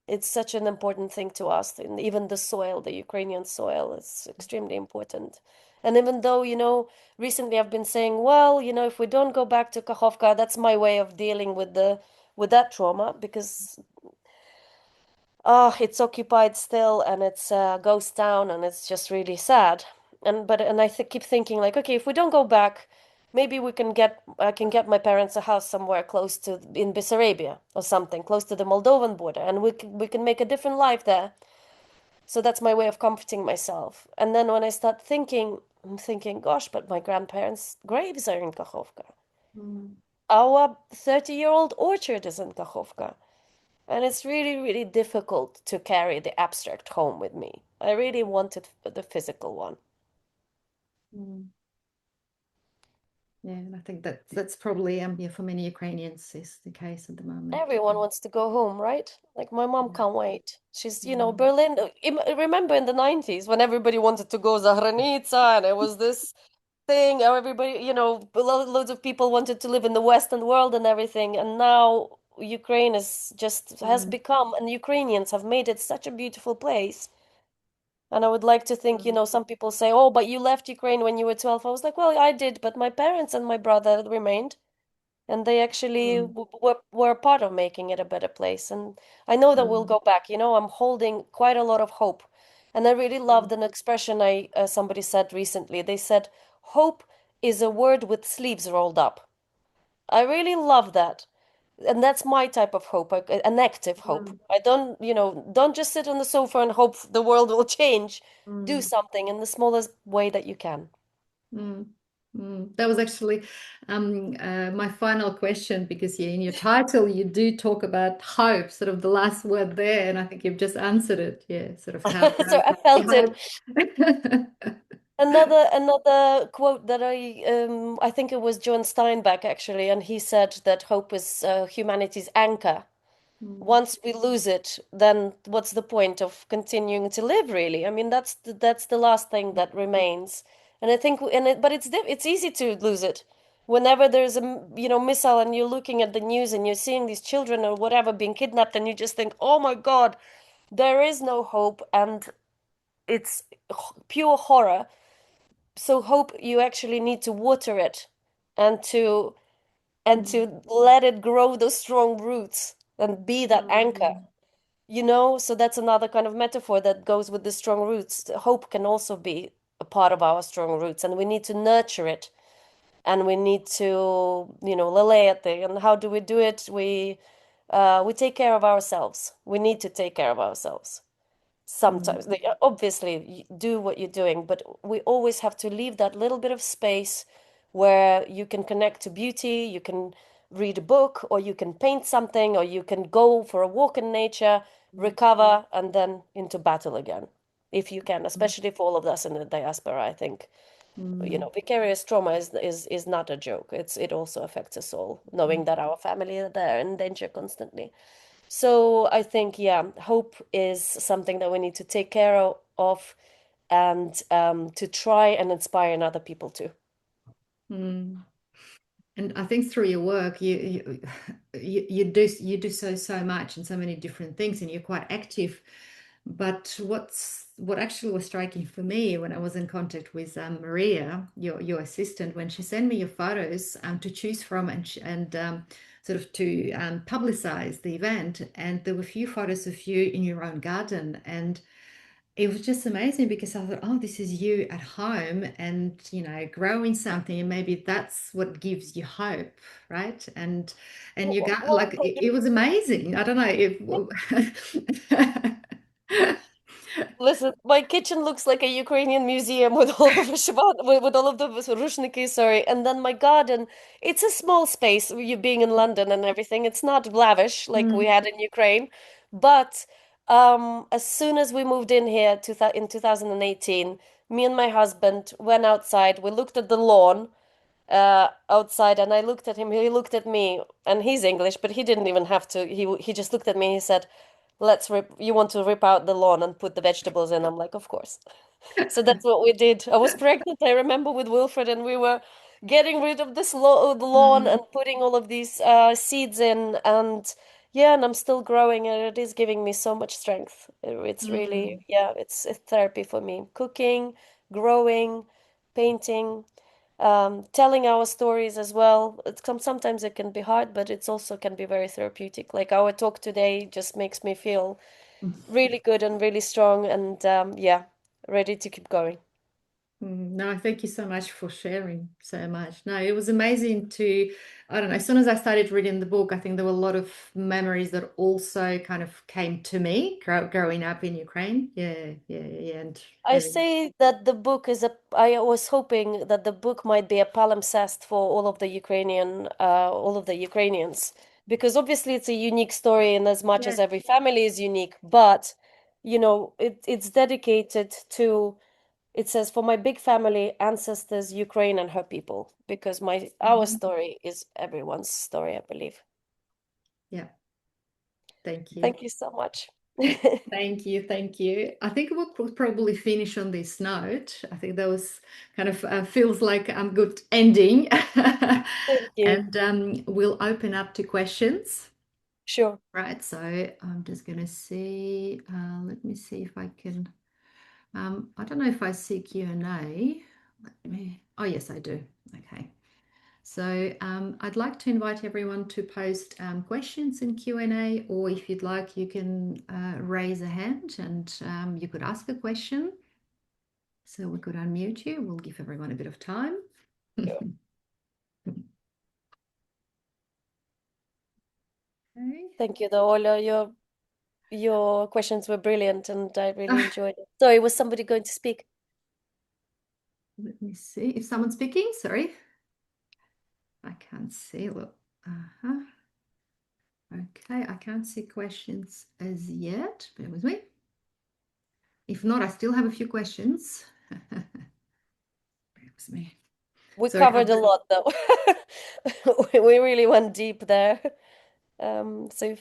it's such an important thing to us. And even the soil, the Ukrainian soil, is extremely important. And even though, recently I've been saying, well, if we don't go back to Kakhovka, that's my way of dealing with that trauma because it's occupied still and it's a ghost town and it's just really sad. And I th keep thinking like, okay, if we don't go back, maybe I can get my parents a house somewhere close to in Bessarabia or something, close to the Moldovan border, and we can make a different life there. So that's my way of comforting myself. And then when I start thinking, I'm thinking, gosh, but my grandparents' graves are in Kakhovka. Mm. Our 30-year-old orchard is in Kakhovka. And it's really, really difficult to carry the abstract home with me. I really wanted the physical one. Mm. Yeah, and I think that's probably yeah, for many Ukrainians is the case at the moment. Everyone wants to go home, right? Like my mom Yeah. can't wait. She's, Mm. Berlin. Remember in the 90s when everybody wanted to go Zahranica and it was this thing, or everybody, loads of people wanted to live in the Western world and everything. And now Ukraine is just has Mm. become, and Ukrainians have made it such a beautiful place. And I would like to think, Mm. some people say, oh, but you left Ukraine when you were 12. I was like, well, I did, but my parents and my brother remained, and they actually Mm. were part of making it a better place. And I know that we'll Mm. go back. I'm holding quite a lot of hope. And I really Mm. loved an expression somebody said recently. They said, hope is a word with sleeves rolled up. I really love that. And that's my type of hope, an active hope. Mm. I don't just sit on the sofa and hope the world will change. Do Mm. something in the smallest way that you can. Mm. Mm. That was actually my final question because yeah, in your title you do talk about hope, sort of the last word there, and I think you've just answered it. Yeah, sort of So I how felt it. hope. Another quote that I think it was John Steinbeck actually, and he said that hope is humanity's anchor. Mm. Once we lose it, then what's the point of continuing to live, really? I mean, that's the last thing that remains. And I think, but it's easy to lose it. Whenever there's a, missile and you're looking at the news and you're seeing these children or whatever being kidnapped and you just think, oh my God, there is no hope and it's pure horror. So hope you actually need to water it and to and Mm. to let it grow those strong roots and be that anchor. Mm. So that's another kind of metaphor that goes with the strong roots. Hope can also be a part of our strong roots, and we need to nurture it, and we need to, lelea it. And how do we do it? We take care of ourselves. We need to take care of ourselves. sometimes. Obviously, do what you're doing, but we always have to leave that little bit of space where you can connect to beauty, you can read a book, or you can paint something, or you can go for a walk in nature, recover, and then into battle again, if you can, especially for all of us in the diaspora, I think. Mm. Vicarious trauma is not a joke. It also affects us all, knowing that our family are there in danger constantly. So I think, yeah, hope is something that we need to take care of and to try and inspire in other people too. Mm. And I think through your work, you do so much and so many different things, and you're quite active. But what actually was striking for me when I was in contact with Maria, your assistant, when she sent me your photos to choose from and sort of to publicize the event, and there were a few photos of you in your own garden, and it was just amazing because I thought, oh, this is you at home and, growing something, and maybe that's what gives you hope, right? And you got Well, like it was amazing. I don't know if listen, my kitchen looks like a Ukrainian museum with all the vishvat, with all of the rushniki, sorry. And then my garden, it's a small space, you being in London and everything. It's not lavish like we Mm, had in Ukraine. But as soon as we moved in here in 2018, me and my husband went outside. We looked at the lawn outside, and I looked at him. He looked at me, and he's English, but he didn't even have to. He just looked at me. And he said, "Let's rip. You want to rip out the lawn and put the vegetables in?" I'm like, "Of course." So that's what we did. I was pregnant, I remember, with Wilfred, and we were getting rid of this the lawn and mm, putting all of these seeds in, and yeah, and I'm still growing, and it is giving me so much strength. It's really, mm, yeah, it's therapy for me. Cooking, growing, painting, telling our stories as well. Sometimes it can be hard, but it's also can be very therapeutic. Like our talk today just makes me feel really good and really strong, and yeah, ready to keep going. No, thank you so much for sharing so much. No, it was amazing to, I don't know, as soon as I started reading the book, I think there were a lot of memories that also kind of came to me growing up in Ukraine. Yeah, yeah, yeah. And I say that the book is a. I was hoping that the book might be a palimpsest for all of the Ukrainians, because obviously it's a unique story in as much yeah. as every family is unique. But it's dedicated to. It says for my big family, ancestors, Ukraine, and her people, because our Mhm. story is everyone's story, I believe. Yeah. Thank you. Thank you so much. Thank you. Thank you. I think we'll probably finish on this note. I think that was kind of feels like a good ending. Thank you. And we'll open up to questions. Sure. Right. So I'm just going to see. Let me see if I can. I don't know if I see Q&A. Let me. Oh, yes, I do. Okay. So I'd like to invite everyone to post questions in Q&A, or if you'd like, you can raise a hand and you could ask a question. So we could unmute you. We'll give everyone a bit of time. Okay. Thank you, though, Ola. Your questions were brilliant, and I really enjoyed it. Sorry, was somebody going to speak? Let me see if someone's speaking. Sorry, I can't see. Look. Uh-huh. Okay, I can't see questions as yet. Bear with me. If not, I still have a few questions. Bear with me. We Sorry. covered a lot, though. We really went deep there. So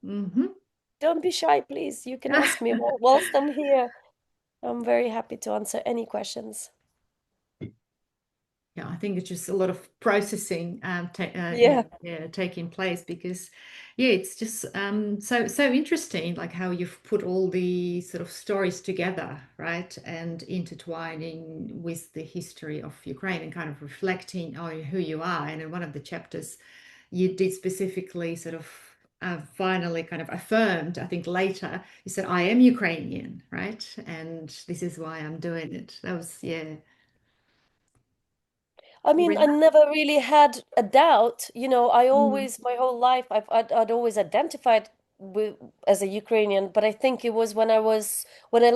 Mhm. don't be shy, please. You can ask me whilst I'm here. I'm very happy to answer any questions. Yeah, I think it's just a lot of processing Yeah. yeah, taking place because, yeah, it's just so interesting, like how you've put all the sort of stories together, right, and intertwining with the history of Ukraine and kind of reflecting on who you are. And in one of the chapters, you did specifically sort of finally kind of affirmed, I think later, you said, I am Ukrainian, right, and this is why I'm doing it. That was, yeah. I mean, I never really had a doubt. I Mm, always, my whole life, I'd always identified as a Ukrainian, but I think it was when I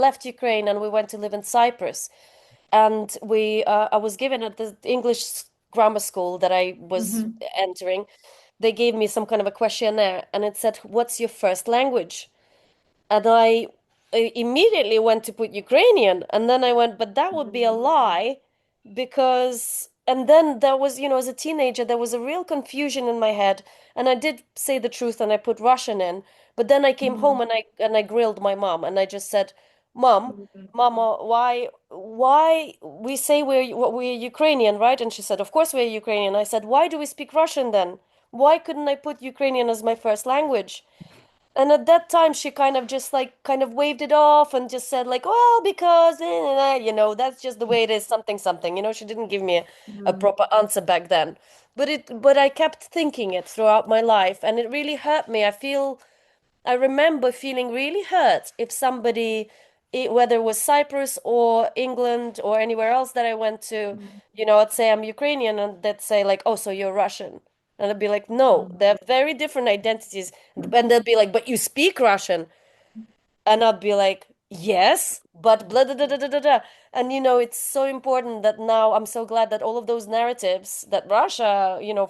left Ukraine and we went to live in Cyprus, and we I was given at the English grammar school that I was Mm-hmm. entering. They gave me some kind of a questionnaire, and it said, "What's your first language?" And I immediately went to put Ukrainian, and then I went, but that would be a lie because, and then there was, as a teenager, there was a real confusion in my head, and I did say the truth and I put Russian in, but then I came home and I grilled my mom and I just said, Mom, Mama, why we say we're Ukrainian, right? And she said, of course we're Ukrainian. I said, why do we speak Russian then? Why couldn't I put Ukrainian as my first language? And at that time, she kind of just like kind of waved it off and just said like, well, because that's just the way it is, something, something. She didn't give me a proper answer back then. But I kept thinking it throughout my life, and it really hurt me. I remember feeling really hurt if somebody, whether it was Cyprus or England or anywhere else that I went to, I'd say I'm Ukrainian and they'd say like, oh, so you're Russian. And I'd be like, no, they're very different identities. And they'll be like, but you speak Russian. And I'd be like, yes, but blah, blah, blah, blah, blah, blah. Blah. And it's so important that now I'm so glad that all of those narratives that Russia,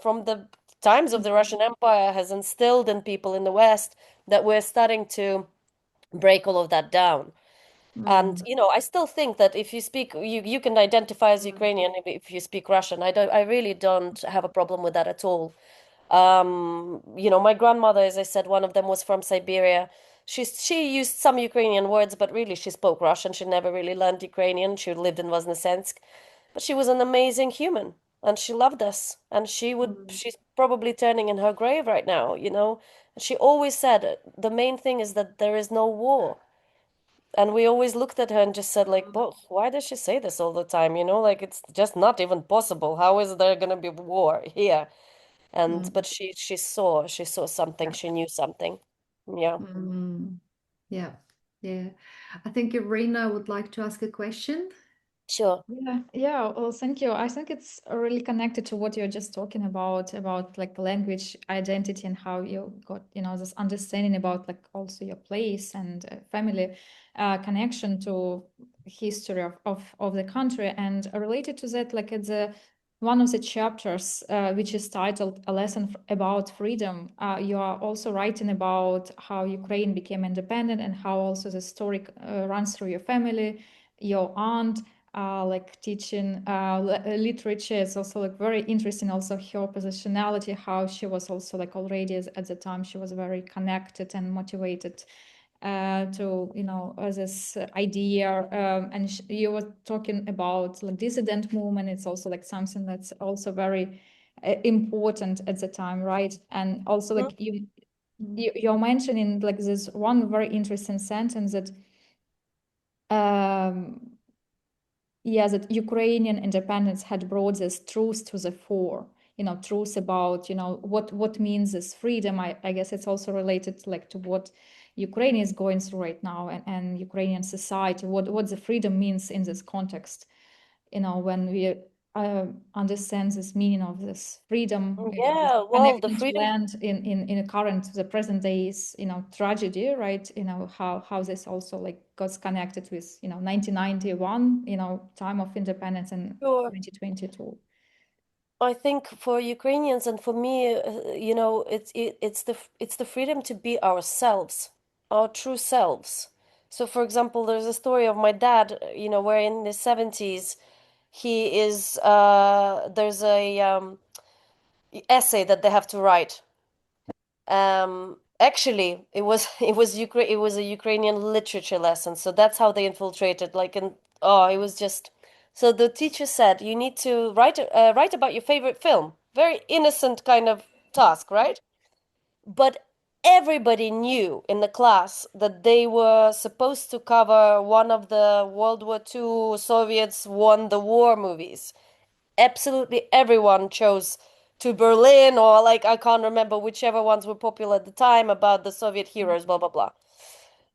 from the times of the Russian Empire has instilled in people in the West, that we're starting to break all of that down. And I still think that if you speak, you can identify as Ukrainian if you speak Russian. I really don't have a problem with that at all. My grandmother, as I said, one of them was from Siberia. She used some Ukrainian words, but really she spoke Russian. She never really learned Ukrainian. She lived in Voznesensk, but she was an amazing human, and she loved us. And she's probably turning in her grave right now. She always said the main thing is that there is no war. And we always looked at her and just said, like, well, why does she say this all the time? Like it's just not even possible. How is there gonna be war here? And but she saw something, Yeah. she knew something. Yeah, Mm. Yeah. Yeah. I think Irina would like to ask a question. sure. Yeah, yeah. Well, thank you. I think it's really connected to what you're just talking about like language identity and how you got, this understanding about like also your place and family connection to history of the country. And related to that, like it's one of the chapters, which is titled "A Lesson About Freedom." You are also writing about how Ukraine became independent and how also the story runs through your family, your aunt like teaching literature is also like very interesting. Also her positionality, how she was also like already at the time she was very connected and motivated to this idea. And you were talking about like dissident movement. It's also like something that's also very important at the time, right? And also like you're mentioning like this one very interesting sentence that yeah, that Ukrainian independence had brought this truth to the fore, truth about, what means this freedom. I guess it's also related like to what Ukraine is going through right now and Ukrainian society, what the freedom means in this context, when we understand this meaning of this freedom, this Yeah, well, the connection to freedom. land the present days, tragedy, right? How this also like got connected with 1991, time of independence in Sure. 2022. I think for Ukrainians and for me, it's the freedom to be ourselves, our true selves. So, for example, there's a story of my dad, where in the 70s, there's a essay that they have to write. Actually, it was a Ukrainian literature lesson, so that's how they infiltrated. It was just. So the teacher said you need to write about your favorite film. Very innocent kind of task, right? But everybody knew in the class that they were supposed to cover one of the World War II Soviets won the war movies. Absolutely everyone chose to Berlin, or like I can't remember whichever ones were popular at the time about the Soviet heroes, blah blah blah.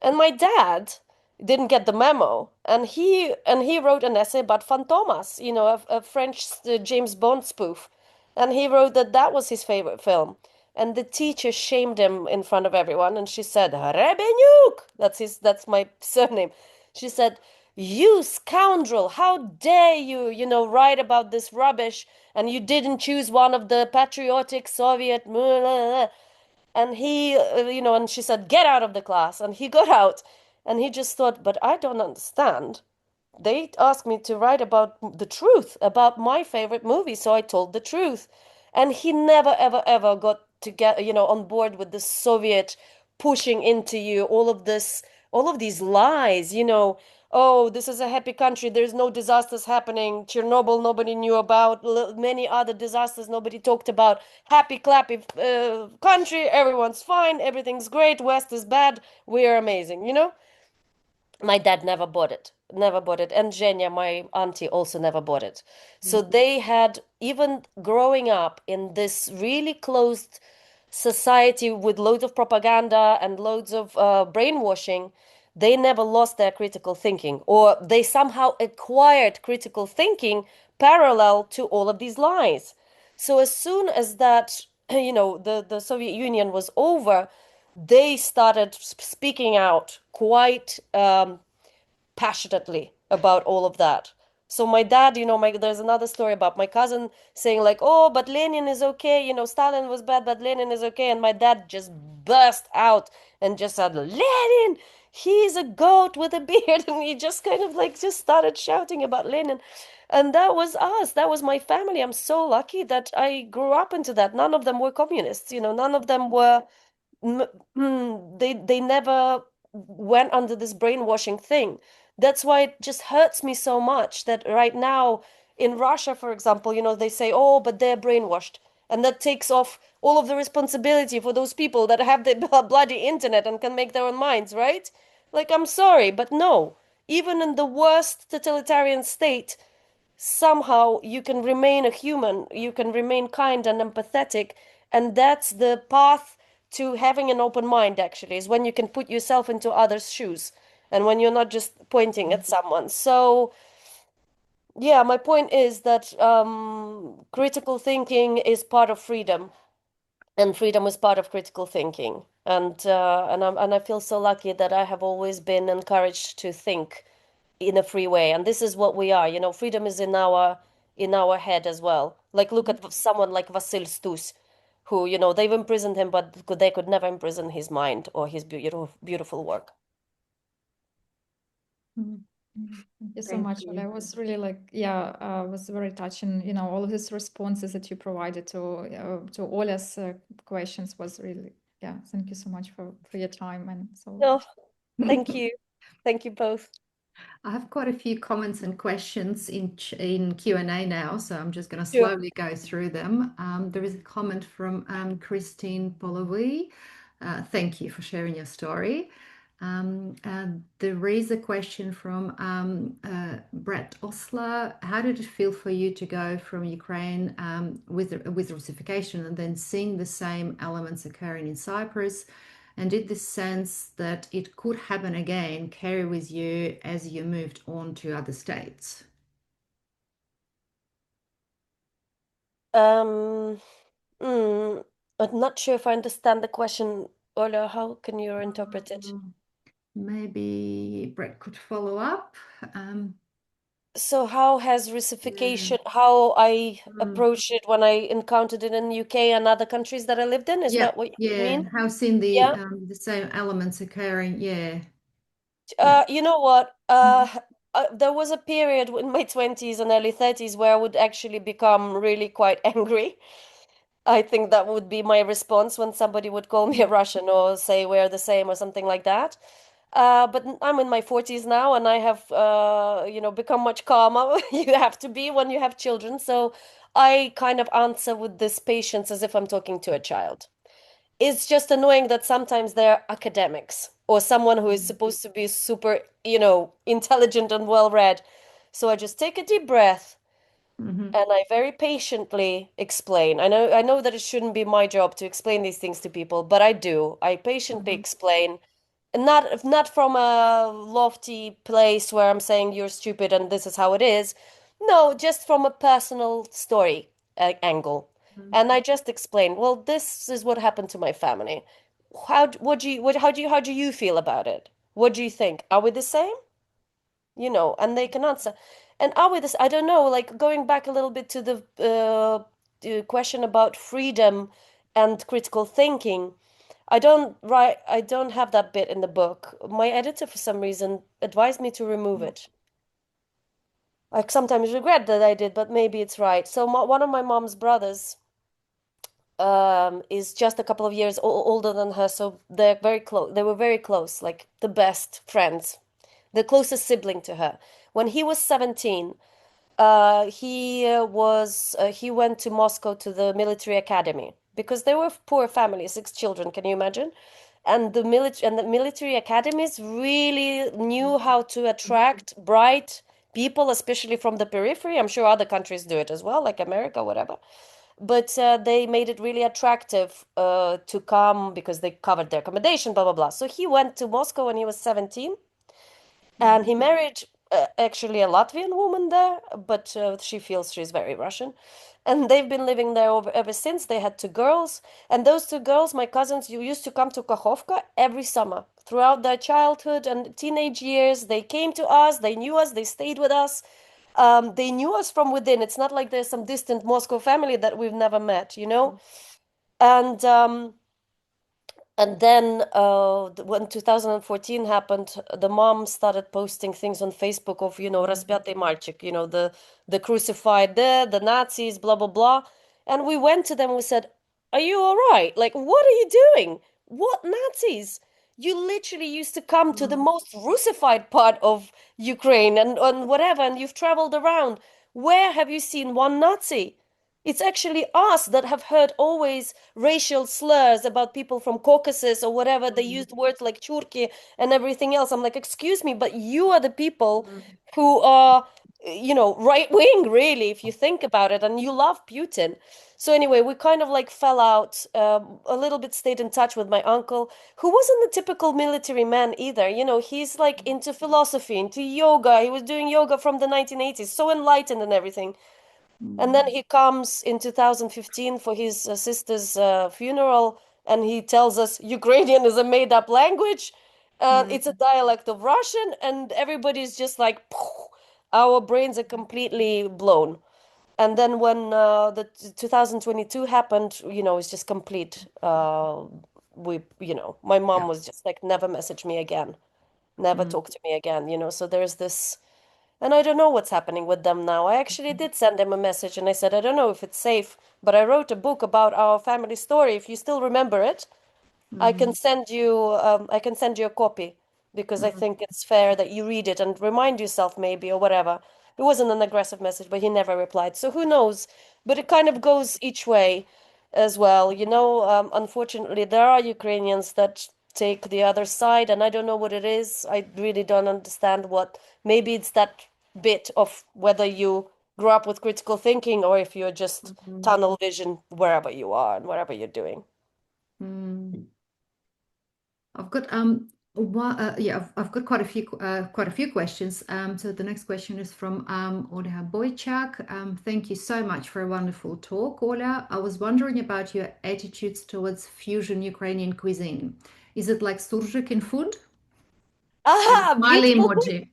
And my dad didn't get the memo, and he wrote an essay about Fantomas, a French James Bond spoof, and he wrote that that was his favorite film. and the teacher shamed him in front of everyone, and she said, Rebenyuk! That's my surname. She said, "You scoundrel, how dare you, write about this rubbish, and you didn't choose one of the patriotic Soviet blah, blah, blah." And he, and she said, "Get out of the class." And he got out, and he just thought, but I don't understand. They asked me to write about the truth, about my favorite movie, so I told the truth. And he never, ever, ever got to get, on board with the Soviet pushing into you all of these lies, oh, this is a happy country, there's no disasters happening. Chernobyl, nobody knew about, many other disasters nobody talked about. Happy, clappy country, everyone's fine, everything's great, West is bad, we're amazing. My dad never bought it, never bought it. And Zhenya, my auntie, also never bought it. So they had, even growing up in this really closed society with loads of propaganda and loads of brainwashing, they never lost their critical thinking, or they somehow acquired critical thinking parallel to all of these lies. So as soon as that, the Soviet Union was over, they started speaking out quite passionately about all of that. So my dad, there's another story about my cousin saying like, "Oh, but Lenin is okay. Stalin was bad, but Lenin is okay." And my dad just burst out and just said, "Lenin, he's a goat with a beard." And he just kind of like just started shouting about Lenin. And that was us. That was my family. I'm so lucky that I grew up into that. None of them were communists. None of them were they never went under this brainwashing thing. That's why it just hurts me so much that right now in Russia, for example, they say, "Oh, but they're brainwashed." And that takes off all of the responsibility for those people that have the bloody internet and can make their own minds, right? Like, I'm sorry, but no. Even in the worst totalitarian state, somehow you can remain a human, you can remain kind and empathetic, and that's the path to having an open mind, actually, is when you can put yourself into others' shoes and when you're not just pointing at someone. So, yeah, my point is that critical thinking is part of freedom, and freedom is part of critical thinking. And I feel so lucky that I have always been encouraged to think in a free way, and this is what we are. Freedom is in our head as well. Like, look at someone like Vasil Stus, who, they've imprisoned him, but they could never imprison his mind or his beautiful work. Mhm. Thank you so Thank much, Olia. you. It was really like, yeah, was very touching. All of these responses that you provided to Olia's questions was really, yeah. Thank you so much for your time and so. No, thank you. Thank you both. I have quite a few comments and questions in Q&A now, so I'm just going to Sure. slowly go through them. There is a comment from Christine Polowy. Thank you for sharing your story. And there is a question from Brett Osler. How did it feel for you to go from Ukraine with Russification and then seeing the same elements occurring in Cyprus? And did this sense that it could happen again carry with you as you moved on to other states? Um, I'm not sure if I understand the question, Ola. How can you interpret it? Maybe Brett could follow up. So how has Yeah. Russification, how I Mm. approached it when I encountered it in UK and other countries that I lived in? Is Yeah, that what you yeah. mean? How seen Yeah. the same elements occurring? Yeah, yeah. You know what? Mm. There was a period in my 20s and early 30s where I would actually become really quite angry. I think that would be my response when somebody would call me a Russian or say we're the same or something like that. But I'm in my 40s now, and I have, become much calmer. You have to be when you have children. So I kind of answer with this patience as if I'm talking to a child. It's just annoying that sometimes they're academics or someone who is supposed to be super, intelligent and well-read. So I just take a deep breath Mhm. and I very patiently explain. I know that it shouldn't be my job to explain these things to people, but I do. I patiently Mhm. explain, and not from a lofty place where I'm saying you're stupid and this is how it is. No, just from a personal story angle. And I just explained, well, this is what happened to my family. How do you feel about it? What do you think? Are we the same? And they can answer. And are we this? I don't know, like going back a little bit to the question about freedom and critical thinking. I don't have that bit in the book. My editor, for some reason, advised me to remove it. I sometimes regret that I did, but maybe it's right. So one of my mom's brothers is just a couple of years older than her, so they're very close. They were very close, like the best friends, the closest sibling to her. When he was 17, he went to Moscow to the military academy because they were poor family, 6 children. Can you imagine? And the military academies really knew how to attract bright people, especially from the periphery. I'm sure other countries do it as well, like America, whatever. But they made it really attractive to come because they covered their accommodation, blah blah blah. So he went to Moscow when he was 17, and he married actually a Latvian woman there, but she feels she's very Russian. And they've been living there ever since. They had 2 girls. And those 2 girls, my cousins, used to come to Kakhovka every summer. Throughout their childhood and teenage years, they came to us, they knew us, they stayed with us. They knew us from within. It's not like there's some distant Moscow family that we've never met. And then when 2014 happened, the mom started posting things on Facebook of, Распятый мальчик, the crucified there, the Nazis, blah, blah, blah. And we went to them, we said, are you all right? Like, what are you doing? What Nazis? You literally used to come to the most Russified part of Ukraine and whatever, and you've traveled around. Where have you seen one Nazi? It's actually us that have heard always racial slurs about people from Caucasus or whatever. They used words like churki and everything else. I'm like, excuse me, but you are the people who are, right wing, really, if you think about it, and you love Putin. So anyway, we kind of like fell out, a little bit stayed in touch with my uncle, who wasn't the typical military man either. He's like into philosophy, into yoga. He was doing yoga from the 1980s, so enlightened and everything. And then he comes in 2015 for his sister's funeral, and he tells us Ukrainian is a made-up language. It's a dialect of Russian, and everybody's just like, "Poof," our brains are completely blown. And then when the 2022 happened, it's just complete. My mom Yeah. was just like, never message me again, never talk to me again. So there's this. And I don't know what's happening with them now. I actually did send them a message and I said, I don't know if it's safe, but I wrote a book about our family story. If you still remember it, I can send you a copy because I think it's fair that you read it and remind yourself maybe or whatever. It wasn't an aggressive message, but he never replied. So who knows? But it kind of goes each way as well. Unfortunately, there are Ukrainians that take the other side, and I don't know what it is. I really don't understand what. Maybe it's that bit of whether you grew up with critical thinking or if you're just tunnel vision wherever you are and whatever you're doing. I've got I've got quite a few questions. So the next question is from Olia Boychuk. Thank you so much for a wonderful talk, Olia. I was wondering about your attitudes towards fusion Ukrainian cuisine. Is it like surжик in food? And smiley Beautiful. emoji.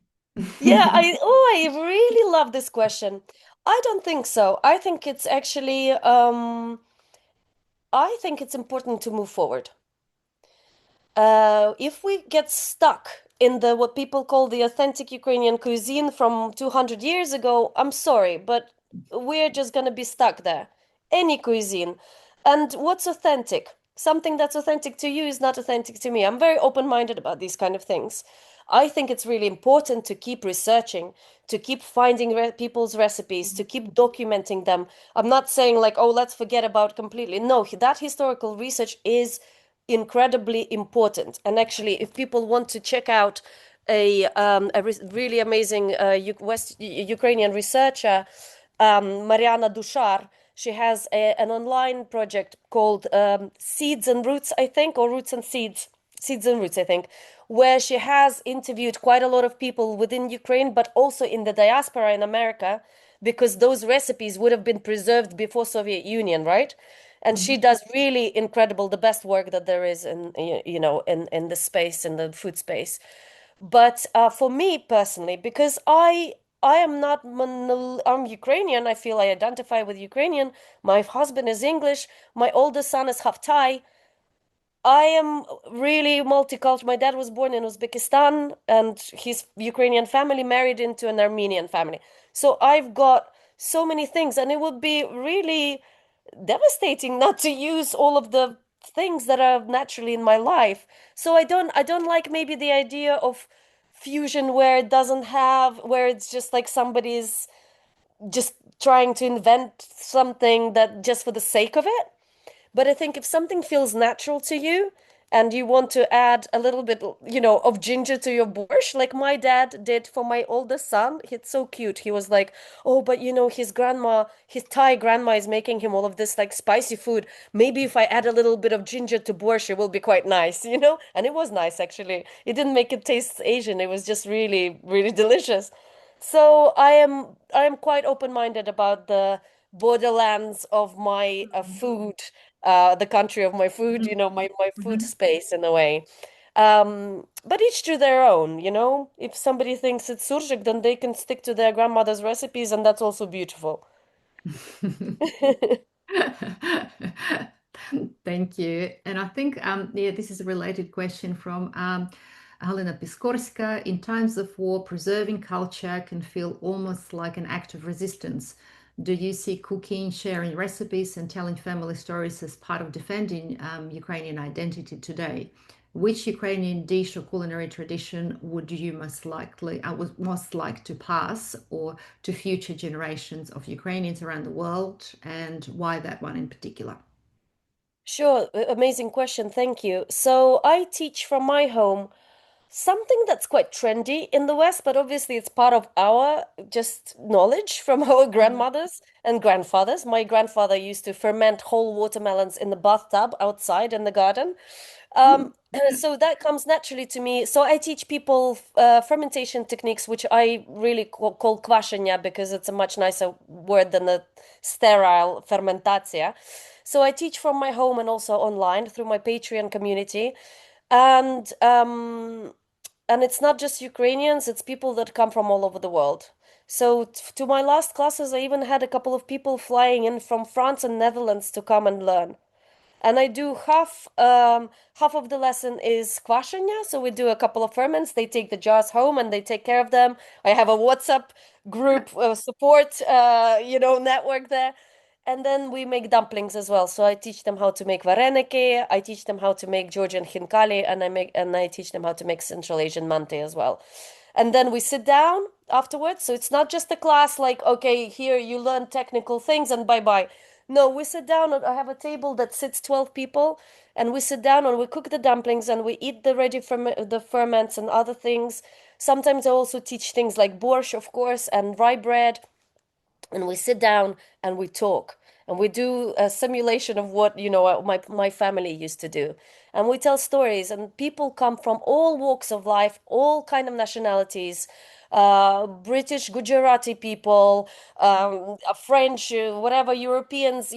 Yeah, I really love this question. I don't think so. I think it's actually I think it's important to move forward. If we get stuck in the what people call the authentic Ukrainian cuisine from 200 years ago, I'm sorry, but we're just gonna be stuck there. Any cuisine. And what's authentic? Something that's authentic to you is not authentic to me. I'm very open-minded about these kind of things. I think it's really important to keep researching, to keep finding people's recipes, to keep documenting them. I'm not saying like, oh, let's forget about completely. No, that historical research is incredibly important. And actually, if people want to check out really amazing Ukrainian researcher, Mariana Dushar, she has an online project called Seeds and Roots, I think, or Roots and Seeds, Seeds and Roots, I think, where she has interviewed quite a lot of people within Ukraine, but also in the diaspora in America, because those recipes would have been preserved before Soviet Union, right? And she Mhm. does really incredible, the best work that there is in, in the space, in the food space. But for me personally, because I am not I'm Ukrainian. I feel I identify with Ukrainian. My husband is English. My oldest son is half Thai. I am really multicultural. My dad was born in Uzbekistan, and his Ukrainian family married into an Armenian family. So I've got so many things, and it would be really devastating not to use all of the things that are naturally in my life. So I don't like maybe the idea of fusion where it doesn't have, where it's just like somebody's just trying to invent something that just for the sake of it. But I think if something feels natural to you and you want to add a little bit, of ginger to your borscht, like my dad did for my oldest son, it's so cute. He was like, "Oh, but his grandma, his Thai grandma is making him all of this like spicy food. Maybe if I add a little bit of ginger to borscht, it will be quite nice, you know?" And it was nice actually. It didn't make it taste Asian. It was just really, really delicious. So I am quite open-minded about the borderlands of my food, the country of my food, Mhm. my food Mhm. space in a way. But each to their own, If somebody thinks it's surjik, then they can stick to their grandmother's recipes, and that's also beautiful. Thank you. And I think, yeah, this is a related question from Helena Piskorska. In times of war, preserving culture can feel almost like an act of resistance. Do you see cooking, sharing recipes, and telling family stories as part of defending Ukrainian identity today? Which Ukrainian dish or culinary tradition would you would most like to pass or to future generations of Ukrainians around the world, and why that one in particular? Sure, amazing question. Thank you. So I teach from my home something that's quite trendy in the West, but obviously it's part of our just knowledge from our grandmothers and grandfathers. My grandfather used to ferment whole watermelons in the bathtub outside in the garden. Um, so that comes naturally to me. So I teach people fermentation techniques, which I really call kvashenya because it's a much nicer word than the sterile fermentatia. So I teach from my home and also online through my Patreon community. And and it's not just Ukrainians, it's people that come from all over the world. So to my last classes, I even had a couple of people flying in from France and Netherlands to come and learn. And I do half of the lesson is kwaszenia. So we do a couple of ferments. They take the jars home and they take care of them. I have a WhatsApp group support network there. And then we make dumplings as well. So I teach them how to make vareniki, I teach them how to make Georgian khinkali, and I teach them how to make Central Asian mante as well. And then we sit down afterwards. So it's not just a class like, okay, here you learn technical things and bye bye. No, we sit down and I have a table that sits 12 people, and we sit down and we cook the dumplings and we eat the ready the ferments and other things. Sometimes I also teach things like borscht, of course, and rye bread, and we sit down and we talk and we do a simulation of what my family used to do, and we tell stories, and people come from all walks of life, all kind of nationalities, British, Gujarati people, French, whatever, Europeans,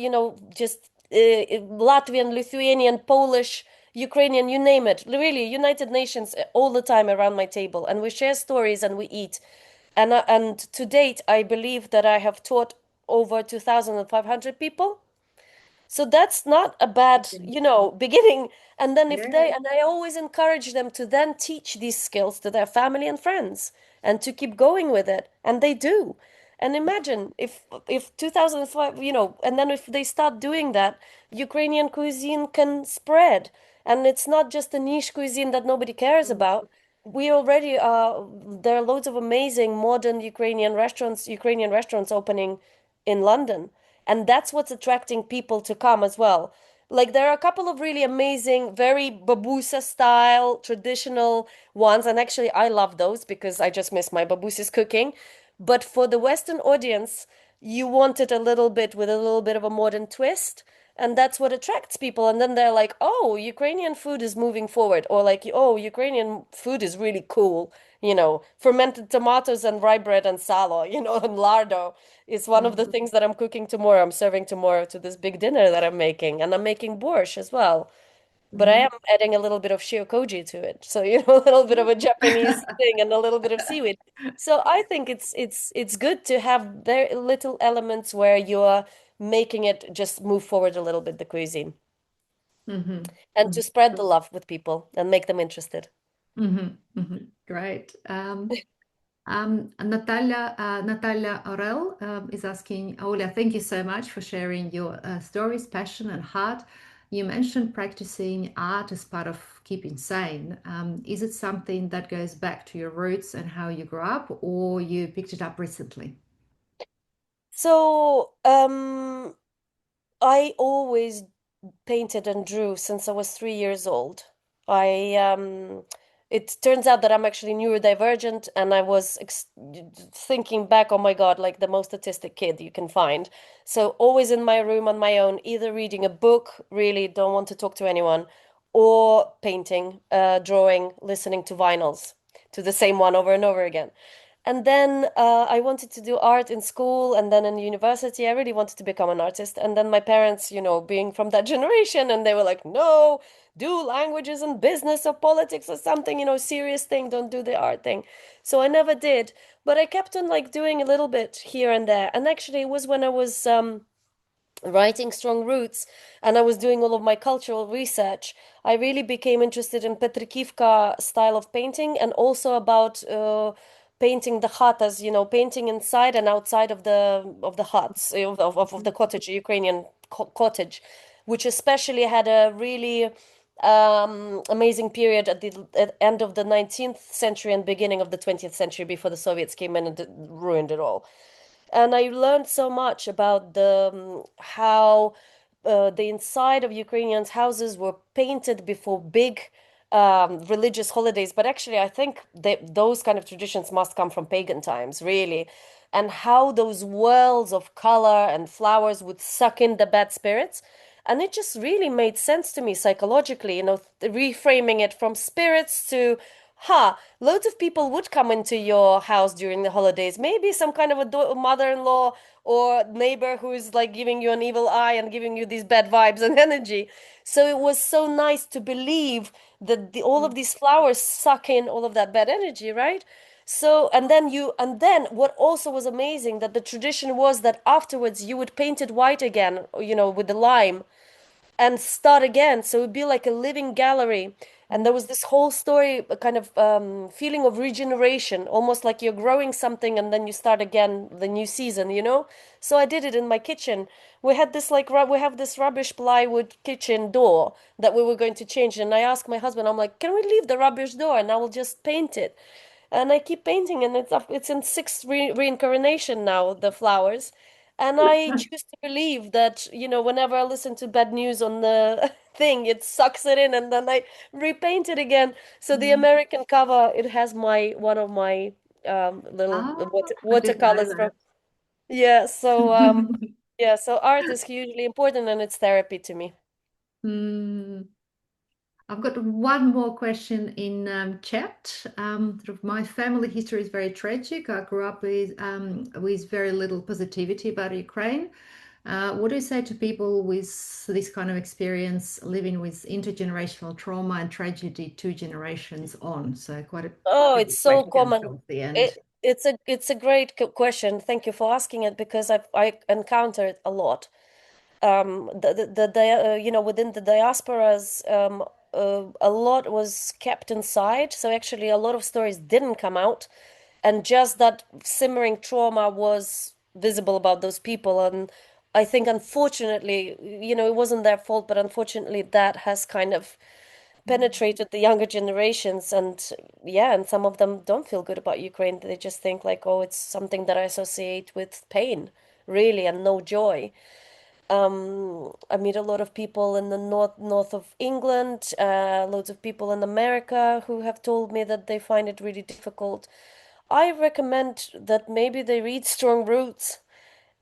just Latvian, Lithuanian, Polish, Ukrainian, you name it, really United Nations, all the time around my table, and we share stories and we eat. And to date, I believe that I have taught over 2,500 people. So that's not a bad, beginning. And then if Yeah. they, and I always encourage them to then teach these skills to their family and friends and to keep going with it. And they do. And imagine if 2005, and then if they start doing that, Ukrainian cuisine can spread. And it's not just a niche cuisine that nobody cares about. We already there are loads of amazing modern Ukrainian restaurants opening in London, and that's what's attracting people to come as well. Like there are a couple of really amazing, very babusa style, traditional ones, and actually I love those because I just miss my babusa's cooking. But for the Western audience, you want it a little bit with a little bit of a modern twist. And that's what attracts people. And then they're like, oh, Ukrainian food is moving forward. Or like, oh, Ukrainian food is really cool. Fermented tomatoes and rye bread and salo, and lardo is one of the Mhm. things that I'm cooking tomorrow. I'm serving tomorrow to this big dinner that I'm making. And I'm making borscht as well. But I Mhm. am adding a little bit of shiokoji to it. So, a little bit of a Japanese thing and a little bit of seaweed. So I think it's good to have very little elements where you're making it just move forward a little bit, the cuisine, Mhm. and to Mhm. spread the love with people and make them interested. Mhm. Mhm. Great. Natalia Orel is asking, Olia, thank you so much for sharing your stories, passion, and heart. You mentioned practicing art as part of keeping sane. Is it something that goes back to your roots and how you grew up, or you picked it up recently? So, I always painted and drew since I was 3 years old. I It turns out that I'm actually neurodivergent, and I was thinking back, oh my God, like the most autistic kid you can find. So always in my room on my own, either reading a book, really don't want to talk to anyone, or painting, drawing, listening to vinyls, to the same one over and over again. And then I wanted to do art in school, and then in university, I really wanted to become an artist. And then my parents, being from that generation, and they were like, no, do languages and business or politics or something, serious thing, don't do the art thing. So I never did, but I kept on like doing a little bit here and there. And actually, it was when I was writing Strong Roots and I was doing all of my cultural research, I really became interested in Petrikivka style of painting and also about painting the chatas, painting inside and outside of the huts, of the cottage, Ukrainian cottage, which especially had a really amazing period at end of the 19th century and beginning of the 20th century before the Soviets came in and ruined it all. And I learned so much about how the inside of Ukrainians' houses were painted before big religious holidays. But actually, I think that those kind of traditions must come from pagan times, really. And how those whirls of color and flowers would suck in the bad spirits. And it just really made sense to me psychologically, reframing it from spirits to, loads of people would come into your house during the holidays. Maybe some kind of a mother-in-law or neighbor who is like giving you an evil eye and giving you these bad vibes and energy. So it was so nice to believe that all of these flowers suck in all of that bad energy, right? So, and then what also was amazing that the tradition was that afterwards you would paint it white again, with the lime and start again. So it'd be like a living gallery. And there was this whole story, a kind of feeling of regeneration, almost like you're growing something and then you start again the new season. So I did it in my kitchen. We had this we have this rubbish plywood kitchen door that we were going to change. And I asked my husband, I'm like, can we leave the rubbish door and I will just paint it? And I keep painting, and it's in sixth reincarnation now, the flowers. And I choose to believe that, whenever I listen to bad news on the thing, it sucks it in, and then I repaint it again. So the Mm. American cover, it has one of my little Ah, I didn't know watercolors from. Yeah, so that. yeah, so art is hugely important, and it's therapy to me. Hmm. I've got one more question in chat. Sort of my family history is very tragic. I grew up with very little positivity about Ukraine. What do you say to people with this kind of experience, living with intergenerational trauma and tragedy 2 generations on? So quite a Oh, heavy it's so question common. towards the end. It's a great question. Thank you for asking it because I encounter it a lot. Within the diasporas, a lot was kept inside. So actually, a lot of stories didn't come out, and just that simmering trauma was visible about those people. And I think, unfortunately, it wasn't their fault, but unfortunately, that has kind of penetrated the younger generations. And yeah, and some of them don't feel good about Ukraine. They just think like, oh, it's something that I associate with pain, really, and no joy. I meet a lot of people in the north of England, loads of people in America who have told me that they find it really difficult. I recommend that maybe they read Strong Roots,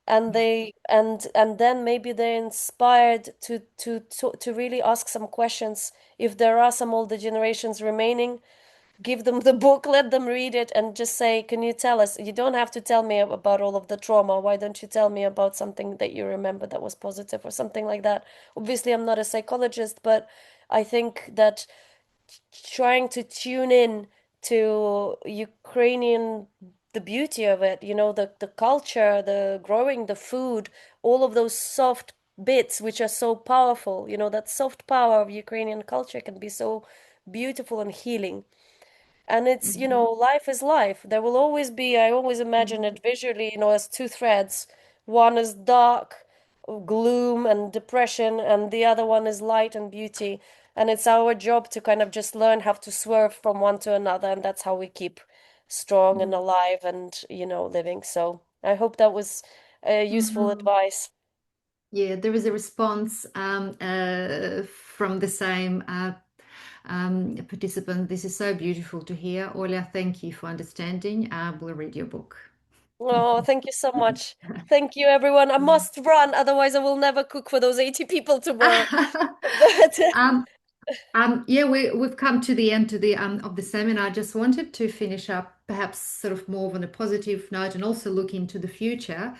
and then maybe they're inspired to really ask some questions. If there are some older generations remaining, give them the book, let them read it, and just say, can you tell us? You don't have to tell me about all of the trauma. Why don't you tell me about something that you remember that was positive or something like that? Obviously, I'm not a psychologist, but I think that trying to tune in to Ukrainian, the beauty of it, the culture, the growing, the food, all of those soft bits which are so powerful, that soft power of Ukrainian culture can be so beautiful and healing. And it's, Mhm. life is life. There will always be, I always imagine Mhm. it visually, as two threads. One is dark, gloom and depression, and the other one is light and beauty. And it's our job to kind of just learn how to swerve from one to another, and that's how we keep strong and alive and, living. So I hope that was useful Mhm. advice. Yeah, there is a response from the same participant. This is so beautiful to hear. Olia, thank you for understanding. We'll read your book. Oh, thank you so much. Thank you, everyone. I must run, otherwise I will never cook for those 80 people tomorrow. But Um, yeah, we've come to the end of the seminar. I just wanted to finish up, perhaps sort of more on a positive note, and also look into the future,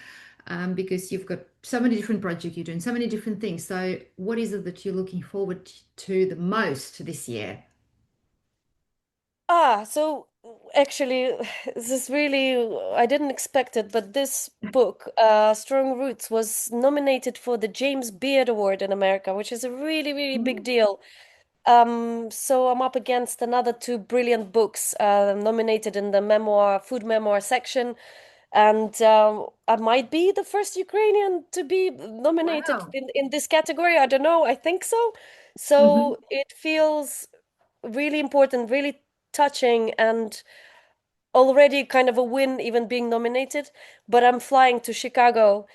because you've got so many different projects you're doing, so many different things. So, what is it that you're looking forward to the most this year? so actually, this is really, I didn't expect it, but this book, Strong Roots, was nominated for the James Beard Award in America, which is a really, really big Mm. deal. So I'm up against another two brilliant books nominated in the food memoir section. And I might be the first Ukrainian to be nominated Wow. in this category. I don't know. I think so. Hmm. So it feels really important, really touching, and already kind of a win even being nominated. But I'm flying to Chicago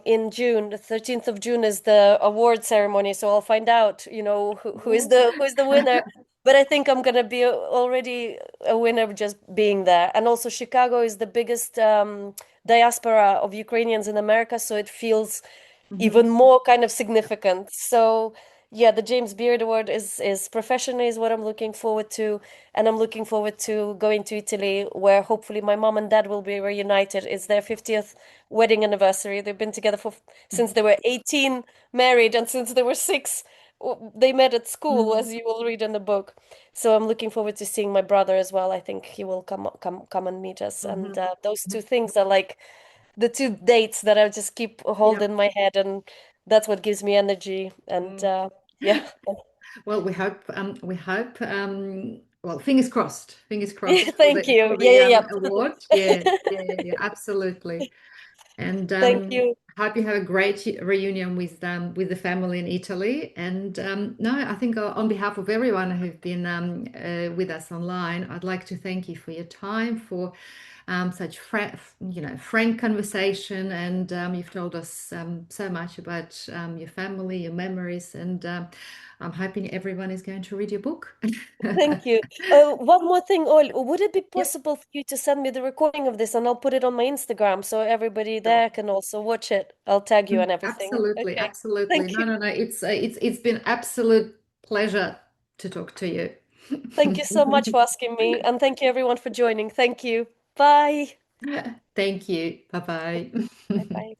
in June. The 13th of June is the award ceremony, so I'll find out, who is the winner. But I think I'm gonna be already a winner just being there. And also Chicago is the biggest diaspora of Ukrainians in America, so it feels Hmm. even more kind of significant. So yeah, the James Beard Award is professionally is what I'm looking forward to, and I'm looking forward to going to Italy, where hopefully my mom and dad will be reunited. It's their 50th wedding anniversary. They've been together since they were 18, married, and since they were 6, they met at school, Hmm. as you will read in the book. So I'm looking forward to seeing my brother as well. I think he will come and meet us, and Hmm. those two things are like the two dates that I just keep Yeah. holding in my head, and that's what gives me energy. And Mm. yeah, Well, we hope, well, fingers crossed for thank the you. Yeah, yeah, award. yeah. Yeah, yeah, yeah, yeah, absolutely. And Thank you. hope you have a great reunion with the family in Italy. And no, I think on behalf of everyone who've been with us online, I'd like to thank you for your time, for such frank conversation, and you've told us so much about your family, your memories, and I'm hoping everyone is going to read your book. Thank you. One more thing, Ol, would it be Yep, possible for you to send me the recording of this and I'll put it on my Instagram so everybody sure. there can also watch it? I'll tag you and everything. Absolutely, Okay. absolutely. Thank No, you. no, no. It's been absolute pleasure to talk to you. Thank you so much for asking me, and thank you everyone for joining. Thank you. Bye. Thank you. Bye Bye bye. bye.